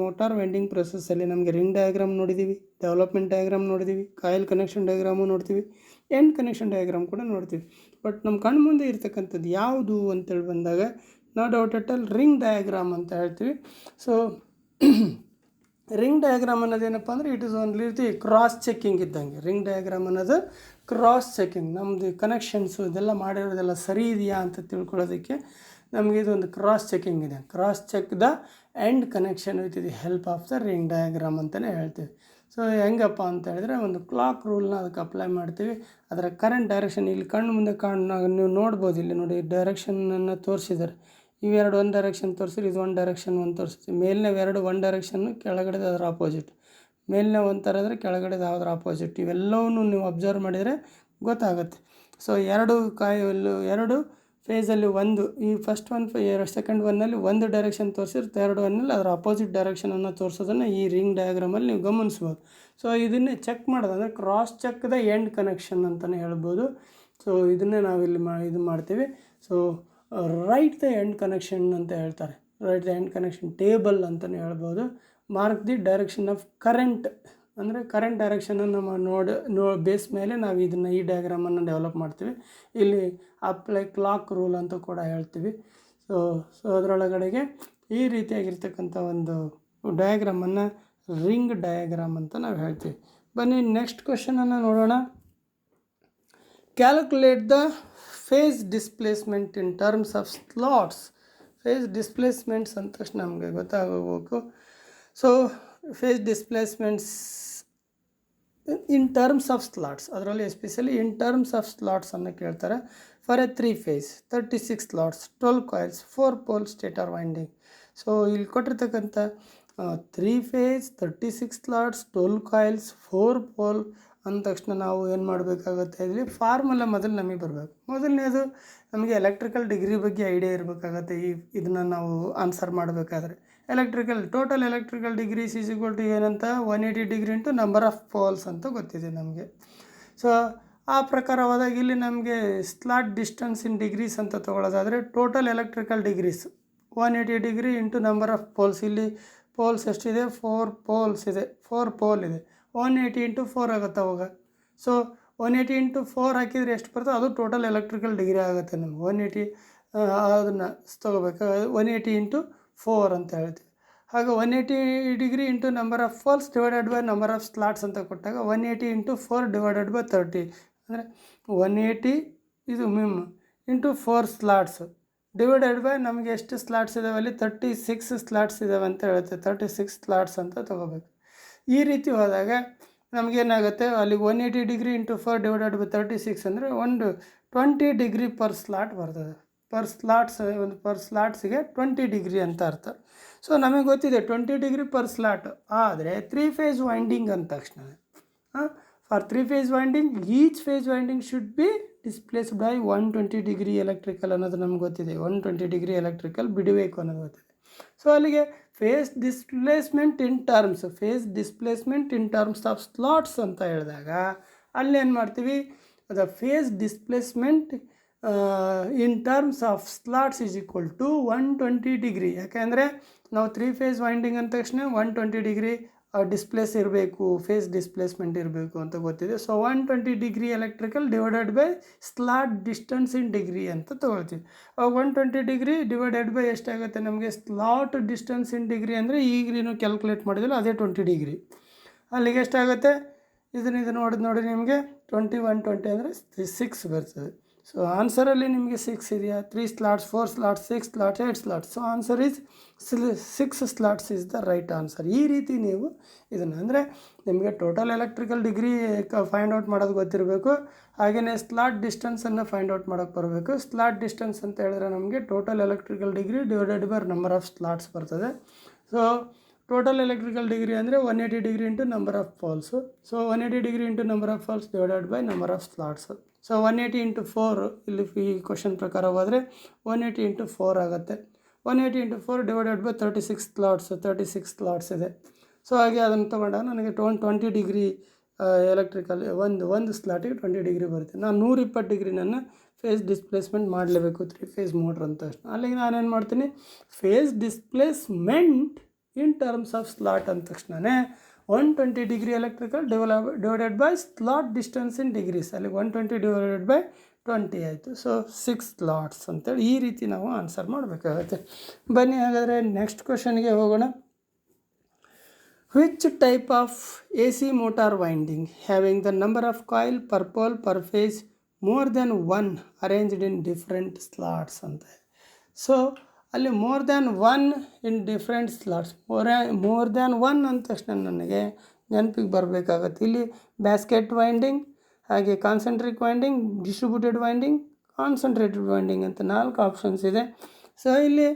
ಮೋಟಾರ್ ವೈಂಡಿಂಗ್ ಪ್ರೊಸೆಸ್ಸಲ್ಲಿ ನಮಗೆ ರಿಂಗ್ ಡಯಾಗ್ರಾಮ್ ನೋಡಿದ್ದೀವಿ, ಡೆವಲಪ್ಮೆಂಟ್ ಡಯಾಗ್ರಾಮ್ ನೋಡಿದ್ದೀವಿ, ಕಾಯಿಲ್ ಕನೆಕ್ಷನ್ ಡಯಾಗ್ರಾಮು ನೋಡ್ತೀವಿ, ಎಂಡ್ ಕನೆಕ್ಷನ್ ಡಯಾಗ್ರಾಮ್ ಕೂಡ ನೋಡ್ತೀವಿ. ಬಟ್ ನಮ್ಮ ಕಣ್ಮುಂದೆ ಇರ್ತಕ್ಕಂಥದ್ದು ಯಾವುದು ಅಂತೇಳಿ ಬಂದಾಗ no doubt at all ring diagram ಅಂತ ಹೇಳ್ತೀವಿ. ಸೊ ರಿಂಗ್ ಡಯಾಗ್ರಾಮ್ ಅನ್ನೋದೇನಪ್ಪ ಅಂದರೆ ಇಟ್ ಇಸ್ ಒಂದು ರೀತಿ ಕ್ರಾಸ್ ಚೆಕ್ಕಿಂಗ್ ಇದ್ದಂಗೆ. ರಿಂಗ್ ಡಯಾಗ್ರಾಮ್ ಅನ್ನೋದು ಕ್ರಾಸ್ ಚೆಕ್ಕಿಂಗ್, ನಮ್ಮದು ಕನೆಕ್ಷನ್ಸು ಇದೆಲ್ಲ ಮಾಡಿರೋದೆಲ್ಲ ಸರಿ ಇದೆಯಾ ಅಂತ ತಿಳ್ಕೊಳ್ಳೋದಕ್ಕೆ ನಮಗೆ ಇದೊಂದು ಕ್ರಾಸ್ ಚೆಕ್ಕಿಂಗ್ ಇದೆ. Cross check the end connection with the help of the ring diagram ಅಂತಲೇ ಹೇಳ್ತೀವಿ. ಸೊ ಹೆಂಗಪ್ಪ ಅಂತ ಹೇಳಿದ್ರೆ ಒಂದು ಕ್ಲಾಕ್ ರೂಲ್ನ ಅದಕ್ಕೆ ಅಪ್ಲೈ ಮಾಡ್ತೀವಿ. ಅದರ ಕರೆಂಟ್ ಡೈರೆಕ್ಷನ್ ಇಲ್ಲಿ ಕಣ್ಣು ಮುಂದೆ ನೀವು ನೋಡ್ಬೋದು. ಇಲ್ಲಿ ನೋಡಿ ಡೈರೆಕ್ಷನನ್ನು ತೋರಿಸಿದ್ದಾರೆ. ಇವೆರಡು ಒಂದು ಡೈರೆಕ್ಷನ್ ತೋರಿಸಿದ್ರೆ ಇದು ಒಂದು ಡೈರೆಕ್ಷನ್ ಒಂದು ತೋರಿಸ್ತೀವಿ. ಮೇಲಿನ ಎರಡು ಒಂದು ಡೈರೆಕ್ಷನ್ನು, ಕೆಳಗಡೆದು ಅದರ ಆಪೋಸಿಟ್. ಮೇಲಿನ ಒಂದು ಥರ ಆದರೆ ಕೆಳಗಡೆದು ಯಾವುದ್ರ ಆಪೋಸಿಟ್. ಇವೆಲ್ಲವನ್ನೂ ನೀವು ಅಬ್ಸರ್ವ್ ಮಾಡಿದರೆ ಗೊತ್ತಾಗುತ್ತೆ. ಸೊ ಎರಡು ಫೇಸಲ್ಲಿ ಒಂದು ಈ ಫಸ್ಟ್ ಒನ್ ಸೆಕೆಂಡ್ ಒನ್ನಲ್ಲಿ ಒಂದು ಡೈರೆಕ್ಷನ್ ತೋರಿಸಿದ್ರೆ ಥರ್ಡ್ ಒನ್ನಲ್ಲಿ ಅದರ ಅಪೋಸಿಟ್ ಡೈರೆಕ್ಷನನ್ನು ತೋರಿಸೋದನ್ನು ಈ ರಿಂಗ್ ಡಯಾಗ್ರಾಮಲ್ಲಿ ನೀವು ಗಮನಿಸ್ಬೋದು. ಸೊ ಇದನ್ನೇ ಚೆಕ್ ಮಾಡೋದು ಅಂದರೆ cross check the end connection ಅಂತಲೇ ಹೇಳ್ಬೋದು. ಸೊ ಇದನ್ನೇ ನಾವಿಲ್ಲಿ ಇದು ಮಾಡ್ತೀವಿ. So write the end connection ಅಂತ ಹೇಳ್ತಾರೆ. Write the end connection table ಅಂತಲೇ ಹೇಳ್ಬೋದು. Mark the direction of current ಅಂದರೆ ಕರೆಂಟ್ ಡೈರೆಕ್ಷನನ್ನು ಬೇಸ್ ಮೇಲೆ ನಾವು ಈ ಡಯಾಗ್ರಾಮನ್ನು ಡೆವಲಪ್ ಮಾಡ್ತೀವಿ. ಇಲ್ಲಿ ಅಪ್ಲೈ ಕ್ಲಾಕ್ ರೂಲ್ ಅಂತ ಕೂಡ ಹೇಳ್ತೀವಿ. ಸೊ ಅದರೊಳಗಡೆಗೆ ಈ ರೀತಿಯಾಗಿರ್ತಕ್ಕಂಥ ಒಂದು ಡಯಾಗ್ರಾಮನ್ನು ರಿಂಗ್ ಡಯಾಗ್ರಾಮ್ ಅಂತ ನಾವು ಹೇಳ್ತೀವಿ. ಬನ್ನಿ ನೆಕ್ಸ್ಟ್ ಕ್ವಶನನ್ನು ನೋಡೋಣ. Calculate the phase displacement in terms of slots. Phase displacements ಅಂತ ತಕ್ಷಣ ನಮಗೆ ಗೊತ್ತಾಗಬೇಕು. So phase displacements in terms of slots, ಅದರಲ್ಲಿ especially in terms of slots ಅನ್ನು ಕೇಳ್ತಾರೆ. For a 3-phase 36 slots 12 coils 4 pole stator winding. So ಇಲ್ಲಿ ಕೊಟ್ಟಿರ್ತಕ್ಕಂಥ 3-phase 36 slots 12 coils 4 pole ಅಂದ ತಕ್ಷಣ ನಾವು ಏನು ಮಾಡಬೇಕಾಗುತ್ತೆ, ಇಲ್ಲಿ ಫಾರ್ಮುಲಾ ಮೊದಲು ನಮಗೆ ಬರಬೇಕು. ಮೊದಲನೇದು ನಮಗೆ ಎಲೆಕ್ಟ್ರಿಕಲ್ ಡಿಗ್ರಿ ಬಗ್ಗೆ ಐಡಿಯಾ ಇರಬೇಕಾಗತ್ತೆ. ಇದನ್ನು ನಾವು ಆನ್ಸರ್ ಮಾಡಬೇಕಾದ್ರೆ total electrical degrees is equal to ಏನಂತ 180 degree into number of poles ಅಂತ ಗೊತ್ತಿದೆ ನಮಗೆ. ಸೊ ಆ ಪ್ರಕಾರವಾದಾಗ ಇಲ್ಲಿ ನಮಗೆ ಸ್ಲಾಟ್ ಡಿಸ್ಟೆನ್ಸ್ ಇನ್ ಡಿಗ್ರೀಸ್ ಅಂತ ತೊಗೊಳ್ಳೋದಾದರೆ total electrical degrees 180 degree into number of poles. ಇಲ್ಲಿ ಪೋಲ್ಸ್ ಎಷ್ಟಿದೆ, 4 ಪೋಲ್ಸ್ ಇದೆ, 4 ಪೋಲ್ ಇದೆ. 180 ಇಂಟು 4 ಆಗುತ್ತೆ ಅವಾಗ. ಸೊ 180 ಇಂಟು 4 ಹಾಕಿದರೆ ಎಷ್ಟು ಬರ್ತದೆ, ಅದು ಟೋಟಲ್ ಎಲೆಕ್ಟ್ರಿಕಲ್ ಡಿಗ್ರಿ ಆಗುತ್ತೆ ನಮ್ಗೆ. 180 ಅದನ್ನು ತೊಗೋಬೇಕು. 180 ಇಂಟು 4 ಅಂತ ಹೇಳ್ತೀವಿ. ಹಾಗೆ 180 degree into number of poles divided by number of slots ಅಂತ ಕೊಟ್ಟಾಗ 180 ಇಂಟು 4 ಡಿವೈಡೆಡ್ ಬೈ 30 ಅಂದರೆ 180 ಇದು ಮಿಮ್ ಇಂಟು 4 ಸ್ಲಾಟ್ಸ್ ಡಿವೈಡೆಡ್ ಬೈ ನಮಗೆ ಎಷ್ಟು ಸ್ಲಾಟ್ಸ್ ಇದ್ದಾವೆ, ಅಲ್ಲಿ 36 ಸ್ಲಾಟ್ಸ್ ಇದ್ದಾವೆ ಅಂತ ಹೇಳುತ್ತೆ. 36 ಸ್ಲಾಟ್ಸ್ ಅಂತ ತೊಗೋಬೇಕು. ಈ ರೀತಿ ಹೋದಾಗ ನಮಗೇನಾಗುತ್ತೆ, ಅಲ್ಲಿ 180 ಡಿಗ್ರಿ ಇಂಟು 4 ಡಿವೈಡೆಡ್ ಬೈ 36 ಅಂದರೆ ಒಂದು 20 ಡಿಗ್ರಿ ಪರ್ ಸ್ಲಾಟ್ ಬರ್ತದೆ. ಪರ್ ಸ್ಲಾಟ್ಸಿಗೆ 20 ಡಿಗ್ರಿ ಅಂತ ಅರ್ಥ. ಸೊ ನಮಗೆ ಗೊತ್ತಿದೆ 20 ಡಿಗ್ರಿ ಪರ್ ಸ್ಲಾಟ್. ಆದರೆ 3 ಫೇಸ್ ವೈಂಡಿಂಗ್ ಅಂದ ತಕ್ಷಣ for 3 phase winding each phase winding should be displaced by 120 degree electrical ಅನ್ನೋದು ನಮ್ಗೆ ಗೊತ್ತಿದೆ. 120 ಡಿಗ್ರಿ ಎಲೆಕ್ಟ್ರಿಕಲ್ ಬಿಡಬೇಕು ಅನ್ನೋದು ಗೊತ್ತಿದೆ. ಸೊ ಅಲ್ಲಿಗೆ phase displacement in terms of slots ಅಂತ ಹೇಳಿದಾಗ ಅಲ್ಲಿ ಏನು ಮಾಡ್ತೀವಿ, the phase displacement in terms of slots is equal to 120 degree. ಯಾಕೆಂದರೆ ನಾವು 3 ಫೇಸ್ ವೈಂಡಿಂಗ್ ಅಂದ ತಕ್ಷಣ 120 ಡಿಗ್ರಿ ಡಿಸ್ಪ್ಲೇಸ್ ಇರಬೇಕು, ಫೇಸ್ ಡಿಸ್ಪ್ಲೇಸ್ಮೆಂಟ್ ಇರಬೇಕು ಅಂತ ಗೊತ್ತಿದೆ. So 120 degree electrical divided by slot distance in degree ಅಂತ ತೊಗೊಳ್ತೀವಿ. 120 ಡಿಗ್ರಿ ಡಿವೈಡೆಡ್ ಬೈ ಎಷ್ಟಾಗುತ್ತೆ ನಮಗೆ, ಸ್ಲಾಟ್ ಡಿಸ್ಟೆನ್ಸ್ ಇನ್ ಡಿಗ್ರಿ ಅಂದರೆ ಈಗಲೂ ಕ್ಯಾಲ್ಕುಲೇಟ್ ಮಾಡಿದಿಲ್ಲ ಅದೇ 20 ಡಿಗ್ರಿ. ಅಲ್ಲಿಗೆ ಎಷ್ಟಾಗುತ್ತೆ, ಇದನ್ನು ನೋಡಿ ನಿಮಗೆ 2120 ಅಂದರೆ 6 ಬರ್ತದೆ. ಸೊ ಆನ್ಸರಲ್ಲಿ ನಿಮಗೆ 6 ಇದೆಯಾ, 3 slots, 4 slots, 6 slots, 8 slots. So answer is 6 slots is the right answer. ಈ ರೀತಿ ನೀವು ಇದನ್ನು ಅಂದರೆ ನಿಮಗೆ total electrical degree find out ಮಾಡೋದು ಗೊತ್ತಿರಬೇಕು. ಹಾಗೆಯೇ ಸ್ಲಾಟ್ ಡಿಸ್ಟೆನ್ಸನ್ನು ಫೈಂಡ್ ಔಟ್ ಮಾಡೋಕ್ಕೆ ಬರಬೇಕು. ಸ್ಲಾಟ್ ಡಿಸ್ಟೆನ್ಸ್ ಅಂತ ಹೇಳಿದ್ರೆ ನಮಗೆ total electrical degree divided by number of slots ಬರ್ತದೆ. ಸೊ ಟೋಟಲ್ ಎಲೆಕ್ಟ್ರಿಕಲ್ ಡಿಗ್ರಿ ಅಂದರೆ 180 degree into number of polls. So 180 degree into number of poles divided by number of slots. So 180 into 4 ಇಲ್ಲಿ ಈ question ಪ್ರಕಾರ ಹೋದರೆ 180 into 4 ಆಗುತ್ತೆ. 180 into 4 divided by 36 slots ಇದೆ. So ಹಾಗೆ ಅದನ್ನು ತೊಗೊಂಡಾಗ ನನಗೆ 20 ಡಿಗ್ರಿ ಎಲೆಕ್ಟ್ರಿಕಲ್ ಒಂದು ಸ್ಲಾಟಿಗೆ 20 ಡಿಗ್ರಿ ಬರುತ್ತೆ. ನಾನು 120 ಡಿಗ್ರಿ ನನ್ನ ಫೇಸ್ ಡಿಸ್ಪ್ಲೇಸ್ಮೆಂಟ್ ಮಾಡಲೇಬೇಕು 3 ಫೇಸ್ ಮೋಟ್ರ್ ಅಂತ ಅಷ್ಟು. ಅಲ್ಲಿಗೆ ನಾನೇನು ಮಾಡ್ತೀನಿ, phase displacement in terms of slot ಅಂದ ತಕ್ಷಣವೇ 120 degree electrical divided by slot distance in degrees, ಅಲ್ಲಿ 120 ಡಿವೈಡೆಡ್ ಬೈ 20 ಆಯಿತು. ಸೊ 6 ಸ್ಲಾಟ್ಸ್ ಅಂತೇಳಿ ಈ ರೀತಿ ನಾವು ಆನ್ಸರ್ ಮಾಡಬೇಕಾಗುತ್ತೆ. ಬನ್ನಿ ಹಾಗಾದರೆ ನೆಕ್ಸ್ಟ್ ಕ್ವಶನ್ಗೆ ಹೋಗೋಣ. Which type of AC motor winding having the number of coil per pole per phase more than 1 arranged in different slots ಅಂತ. ಸೊ ಅಲ್ಲಿ more than 1 in different slots, more than 1 ಅಂದ ತಕ್ಷಣ ನನಗೆ ನೆನಪಿಗೆ ಬರಬೇಕಾಗತ್ತೆ. ಇಲ್ಲಿ ಬ್ಯಾಸ್ಕೆಟ್ ವೈಂಡಿಂಗ್, ಹಾಗೆ concentric winding, distributed winding, concentrated winding ಅಂತ 4 ಆಪ್ಷನ್ಸ್ ಇದೆ. ಸೊ ಇಲ್ಲಿ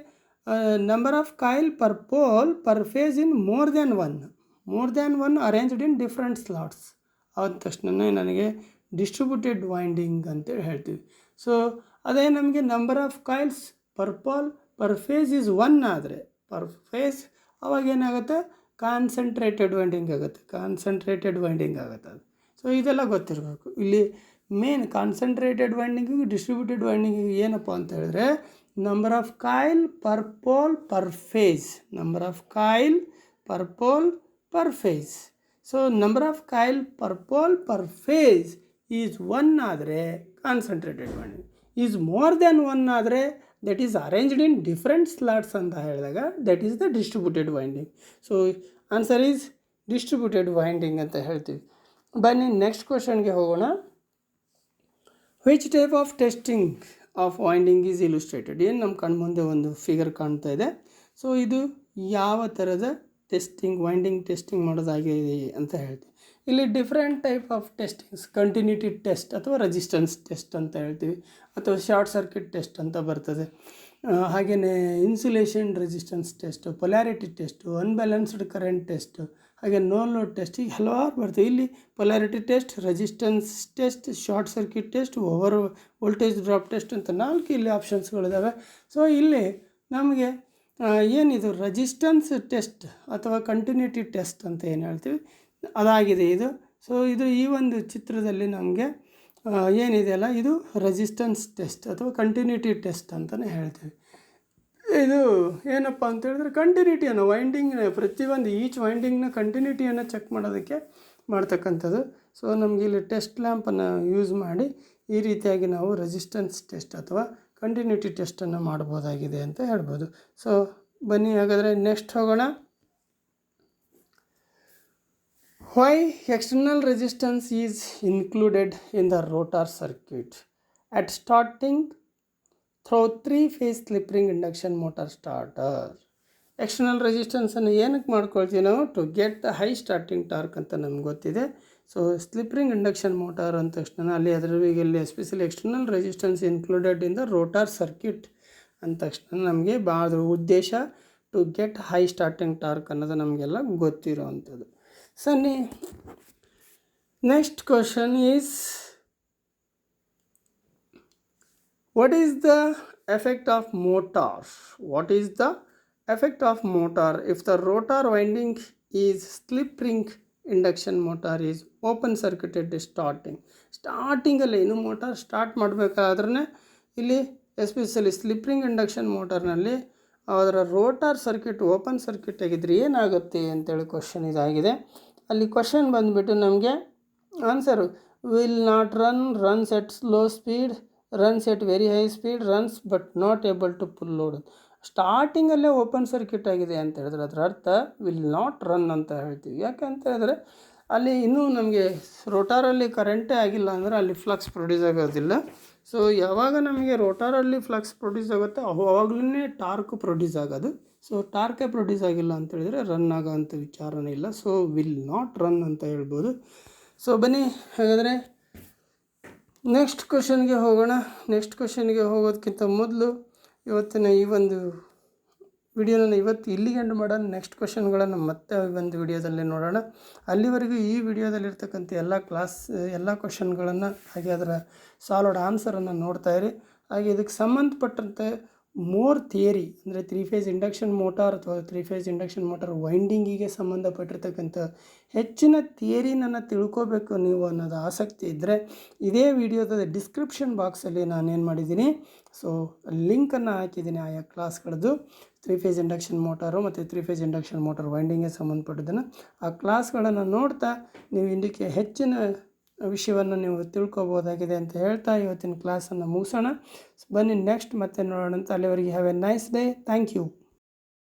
number of coil per pole per phase in more than one arranged in different slots ಆದ ತಕ್ಷಣ ನನಗೆ ಡಿಸ್ಟ್ರಿಬ್ಯೂಟೆಡ್ ವೈಂಡಿಂಗ್ ಅಂತೇಳಿ ಹೇಳ್ತೀವಿ. ಸೊ ಅದೇ ನಮಗೆ number of coils per pole per phase is 1 ಆದರೆ ಪರ್ ಫೇಸ್ ಅವಾಗೇನಾಗುತ್ತೆ, ಕಾನ್ಸಂಟ್ರೇಟೆಡ್ ವೈಂಡಿಂಗ್ ಆಗುತ್ತೆ ಅದು. ಸೊ ಇದೆಲ್ಲ ಗೊತ್ತಿರಬೇಕು. ಇಲ್ಲಿ ಮೇನ್ ಕಾನ್ಸಂಟ್ರೇಟೆಡ್ ವೈಂಡಿಂಗಿಗೆ ಡಿಸ್ಟ್ರಿಬ್ಯೂಟೆಡ್ ವೈಂಡಿಂಗಿಗೆ ಏನಪ್ಪ ಅಂತ ಹೇಳಿದ್ರೆ number of coil per pole per phase, so number of coil per pole per phase is 1 ಆದರೆ concentrated winding, is more than 1 ಆದರೆ that is arranged in different slots ಅಂತ ಹೇಳಿದಾಗ that is the distributed winding. So answer is distributed winding ಅಂತ ಹೇಳ್ತೀವಿ. ಬನ್ನಿ next ಕ್ವಶನ್ಗೆ ಹೋಗೋಣ. Which type of testing of winding is illustrated. ಏನು ನಮ್ಮ ಕಣ್ಮುಂದೆ ಒಂದು ಫಿಗರ್ ಕಾಣ್ತಾ ಇದೆ. ಸೊ ಇದು ಯಾವ ಥರದ ವೈಂಡಿಂಗ್ ಟೆಸ್ಟಿಂಗ್ ಮಾಡೋದಾಗಿದೆ ಅಂತ ಹೇಳ್ತೀವಿ. ಇಲ್ಲಿ different type of testings, continuity test ಅಥವಾ ರೆಸಿಸ್ಟೆನ್ಸ್ ಟೆಸ್ಟ್ ಅಂತ ಹೇಳ್ತೀವಿ, ಅಥವಾ ಶಾರ್ಟ್ ಸರ್ಕ್ಯೂಟ್ ಟೆಸ್ಟ್ ಅಂತ ಬರ್ತದೆ. ಹಾಗೆಯೇ insulation resistance test, polarity test, unbalanced current test, ಹಾಗೆ ನೋ ಲೋಡ್ ಟೆಸ್ಟ್, ಈಗ ಹಲವಾರು ಬರ್ತವೆ. ಇಲ್ಲಿ polarity test, resistance test, short circuit test, over voltage drop test ಅಂತ 4 ಇಲ್ಲಿ ಆಪ್ಷನ್ಸ್ಗಳಿದ್ದಾವೆ. ಸೊ ಇಲ್ಲಿ ನಮಗೆ ಏನಿದು ರೆಸಿಸ್ಟೆನ್ಸ್ ಟೆಸ್ಟ್ ಅಥವಾ ಕಂಟಿನ್ಯೂಟಿ ಟೆಸ್ಟ್ ಅಂತ ಏನು ಹೇಳ್ತೀವಿ ಅದಾಗಿದೆ ಇದು. ಸೊ ಇದು ಈ ಒಂದು ಚಿತ್ರದಲ್ಲಿ ನಮಗೆ ಏನಿದೆಯಲ್ಲ ಇದು ರೆಸಿಸ್ಟೆನ್ಸ್ ಟೆಸ್ಟ್ ಅಥವಾ ಕಂಟಿನ್ಯೂಟಿ ಟೆಸ್ಟ್ ಅಂತಲೇ ಹೇಳ್ತೀವಿ. ಇದು ಏನಪ್ಪ ಅಂತ ಹೇಳಿದ್ರೆ ಕಂಟಿನ್ಯೂಟಿಯನ್ನು ಪ್ರತಿಯೊಂದು ಈಚ್ ವೈಂಡಿಂಗ್ನ ಕಂಟಿನ್ಯೂಟಿಯನ್ನು ಚೆಕ್ ಮಾಡೋದಕ್ಕೆ ಮಾಡ್ತಕ್ಕಂಥದ್ದು. ಸೊ ನಮಗೆ ಇಲ್ಲಿ ಟೆಸ್ಟ್ ಲ್ಯಾಂಪನ್ನು ಯೂಸ್ ಮಾಡಿ ಈ ರೀತಿಯಾಗಿ ನಾವು ರೆಸಿಸ್ಟೆನ್ಸ್ ಟೆಸ್ಟ್ ಅಥವಾ ಕಂಟಿನ್ಯೂಟಿ ಟೆಸ್ಟನ್ನು ಮಾಡ್ಬೋದಾಗಿದೆ ಅಂತ ಹೇಳ್ಬೋದು. ಸೊ ಬನ್ನಿ ಹಾಗಾದರೆ ನೆಕ್ಸ್ಟ್ ಹೋಗೋಣ. Why external resistance is included in the rotor circuit at starting through 3-phase slip ring induction motor starter. External ರೆಸಿಸ್ಟೆನ್ಸನ್ನು ಏನಕ್ಕೆ ಮಾಡ್ಕೊಳ್ತೀವಿ ನಾವು? To get the high starting torque ಅಂತ ನಮ್ಗೆ ಗೊತ್ತಿದೆ. So slip ring induction motor ಅಂದ ತಕ್ಷಣ ಅಲ್ಲಿ ಇಲ್ಲಿ especially external resistance included in the rotor circuit ಅಂದ ತಕ್ಷಣ ನಮಗೆ ಭಾಳ ಉದ್ದೇಶ to get high starting torque ಅನ್ನೋದು ನಮಗೆಲ್ಲ ಗೊತ್ತಿರೋವಂಥದ್ದು. Sunny, next question is, what is the effect of motor? What is the effect of motor if the rotor winding is slip ring induction motor is open circuited starting ಅಲ್ಲಿ ಇನ್ನು motor start ಮಾಡಬೇಕಾದ್ರೆ ಇಲ್ಲಿ especially slip ring induction ಮೋಟಾರ್ನಲ್ಲಿ ಅದರ rotor circuit open circuit ಆಗಿದ್ರೆ ಏನಾಗುತ್ತೆ ಅಂತೇಳಿ question ಇದಾಗಿದೆ. ಅಲ್ಲಿ ಕ್ವಶನ್ ಬಂದುಬಿಟ್ಟು ನಮಗೆ answer will not runs at slow speed, runs at very high speed, runs but not able to pull load. ಸ್ಟಾರ್ಟಿಂಗಲ್ಲೇ ಓಪನ್ ಸರ್ಕ್ಯೂಟ್ ಆಗಿದೆ ಅಂತ ಹೇಳಿದ್ರೆ ಅದರ ಅರ್ಥ ವಿಲ್ ನಾಟ್ ರನ್ ಅಂತ ಹೇಳ್ತೀವಿ. ಯಾಕೆ ಅಂತ ಹೇಳಿದ್ರೆ ಅಲ್ಲಿ ಇನ್ನೂ ನಮಗೆ ರೋಟಾರಲ್ಲಿ ಕರೆಂಟೇ ಆಗಿಲ್ಲ ಅಂದರೆ ಅಲ್ಲಿ ಫ್ಲಕ್ಸ್ ಪ್ರೊಡ್ಯೂಸ್ ಆಗೋದಿಲ್ಲ. ಸೊ ಯಾವಾಗ ನಮಗೆ ರೋಟಾರಲ್ಲಿ ಫ್ಲಕ್ಸ್ ಪ್ರೊಡ್ಯೂಸ್ ಆಗುತ್ತೆ ಅವಾಗಲೇ ಟಾರ್ಕ್ ಪ್ರೊಡ್ಯೂಸ್ ಆಗೋದು. ಸೊ ಟಾರ್ಕೇ ಪ್ರೊಡ್ಯೂಸ್ ಆಗಿಲ್ಲ ಅಂತ ಹೇಳಿದರೆ ರನ್ ಆಗೋವಂಥ ವಿಚಾರನೇ ಇಲ್ಲ. ಸೊ ವಿಲ್ ನಾಟ್ ರನ್ ಅಂತ ಹೇಳ್ಬೋದು. ಸೊ ಬನ್ನಿ ಹಾಗಾದರೆ ನೆಕ್ಸ್ಟ್ ಕ್ವಶನ್ಗೆ ಹೋಗೋಣ. ನೆಕ್ಸ್ಟ್ ಕ್ವಶನ್ಗೆ ಹೋಗೋದಕ್ಕಿಂತ ಮೊದಲು ಇವತ್ತಿನ ಈ ಒಂದು ವಿಡಿಯೋನ ಇವತ್ತು ಇಲ್ಲಿಗೆ ಎಂಡ್ ಮಾಡೋಣ. ನೆಕ್ಸ್ಟ್ ಕ್ವಶನ್ಗಳನ್ನು ಮತ್ತೆ ಒಂದು ವಿಡಿಯೋದಲ್ಲಿ ನೋಡೋಣ. ಅಲ್ಲಿವರೆಗೂ ಈ ವಿಡಿಯೋದಲ್ಲಿರ್ತಕ್ಕಂಥ ಎಲ್ಲ ಕ್ವಶನ್ಗಳನ್ನು ಹಾಗೆ ಅದರ ಸಾಲ್ವ್ಡ್ ಆನ್ಸರನ್ನು ನೋಡ್ತಾಯಿರಿ. ಹಾಗೆ ಇದಕ್ಕೆ ಸಂಬಂಧಪಟ್ಟಂತೆ ಮೋರ್ ಥಿಯರಿ ಅಂದರೆ 3-phase ಇಂಡಕ್ಷನ್ ಮೋಟಾರ್ ಅಥವಾ 3-phase ಇಂಡಕ್ಷನ್ ಮೋಟಾರ್ ವೈಂಡಿಂಗಿಗೆ ಸಂಬಂಧಪಟ್ಟಿರ್ತಕ್ಕಂಥ ಹೆಚ್ಚಿನ ಥಿಯರಿನನ್ನು ತಿಳ್ಕೋಬೇಕು ನೀವು ಅನ್ನೋದು ಆಸಕ್ತಿ ಇದ್ದರೆ ಇದೇ ವಿಡಿಯೋದ ಡಿಸ್ಕ್ರಿಪ್ಷನ್ ಬಾಕ್ಸಲ್ಲಿ ನಾನೇನು ಮಾಡಿದ್ದೀನಿ, ಸೊ ಲಿಂಕನ್ನು ಹಾಕಿದ್ದೀನಿ ಆಯಾ ಕ್ಲಾಸ್ಗಳದ್ದು 3-phase ಇಂಡಕ್ಷನ್ ಮೋಟಾರು ಮತ್ತು 3-phase ಇಂಡಕ್ಷನ್ ಮೋಟಾರ್ ವೈಂಡಿಂಗ್ಗೆ ಸಂಬಂಧಪಟ್ಟಿದ್ದನ್ನು ಆ ಕ್ಲಾಸ್ಗಳನ್ನು ನೋಡ್ತಾ ನೀವು ಇದಕ್ಕೆ ಹೆಚ್ಚಿನ ವಿಷಯವನ್ನು ನೀವು ತಿಳ್ಕೊಬೋದಾಗಿದೆ ಅಂತ ಹೇಳ್ತಾ ಇವತ್ತಿನ ಕ್ಲಾಸನ್ನು ಮುಗಿಸೋಣ. ಬನ್ನಿ ನೆಕ್ಸ್ಟ್ ಮತ್ತೆ ನೋಡೋಣ ಅಂತ. ಅಲ್ಲಿವರೆಗೆ have a nice day. Thank you.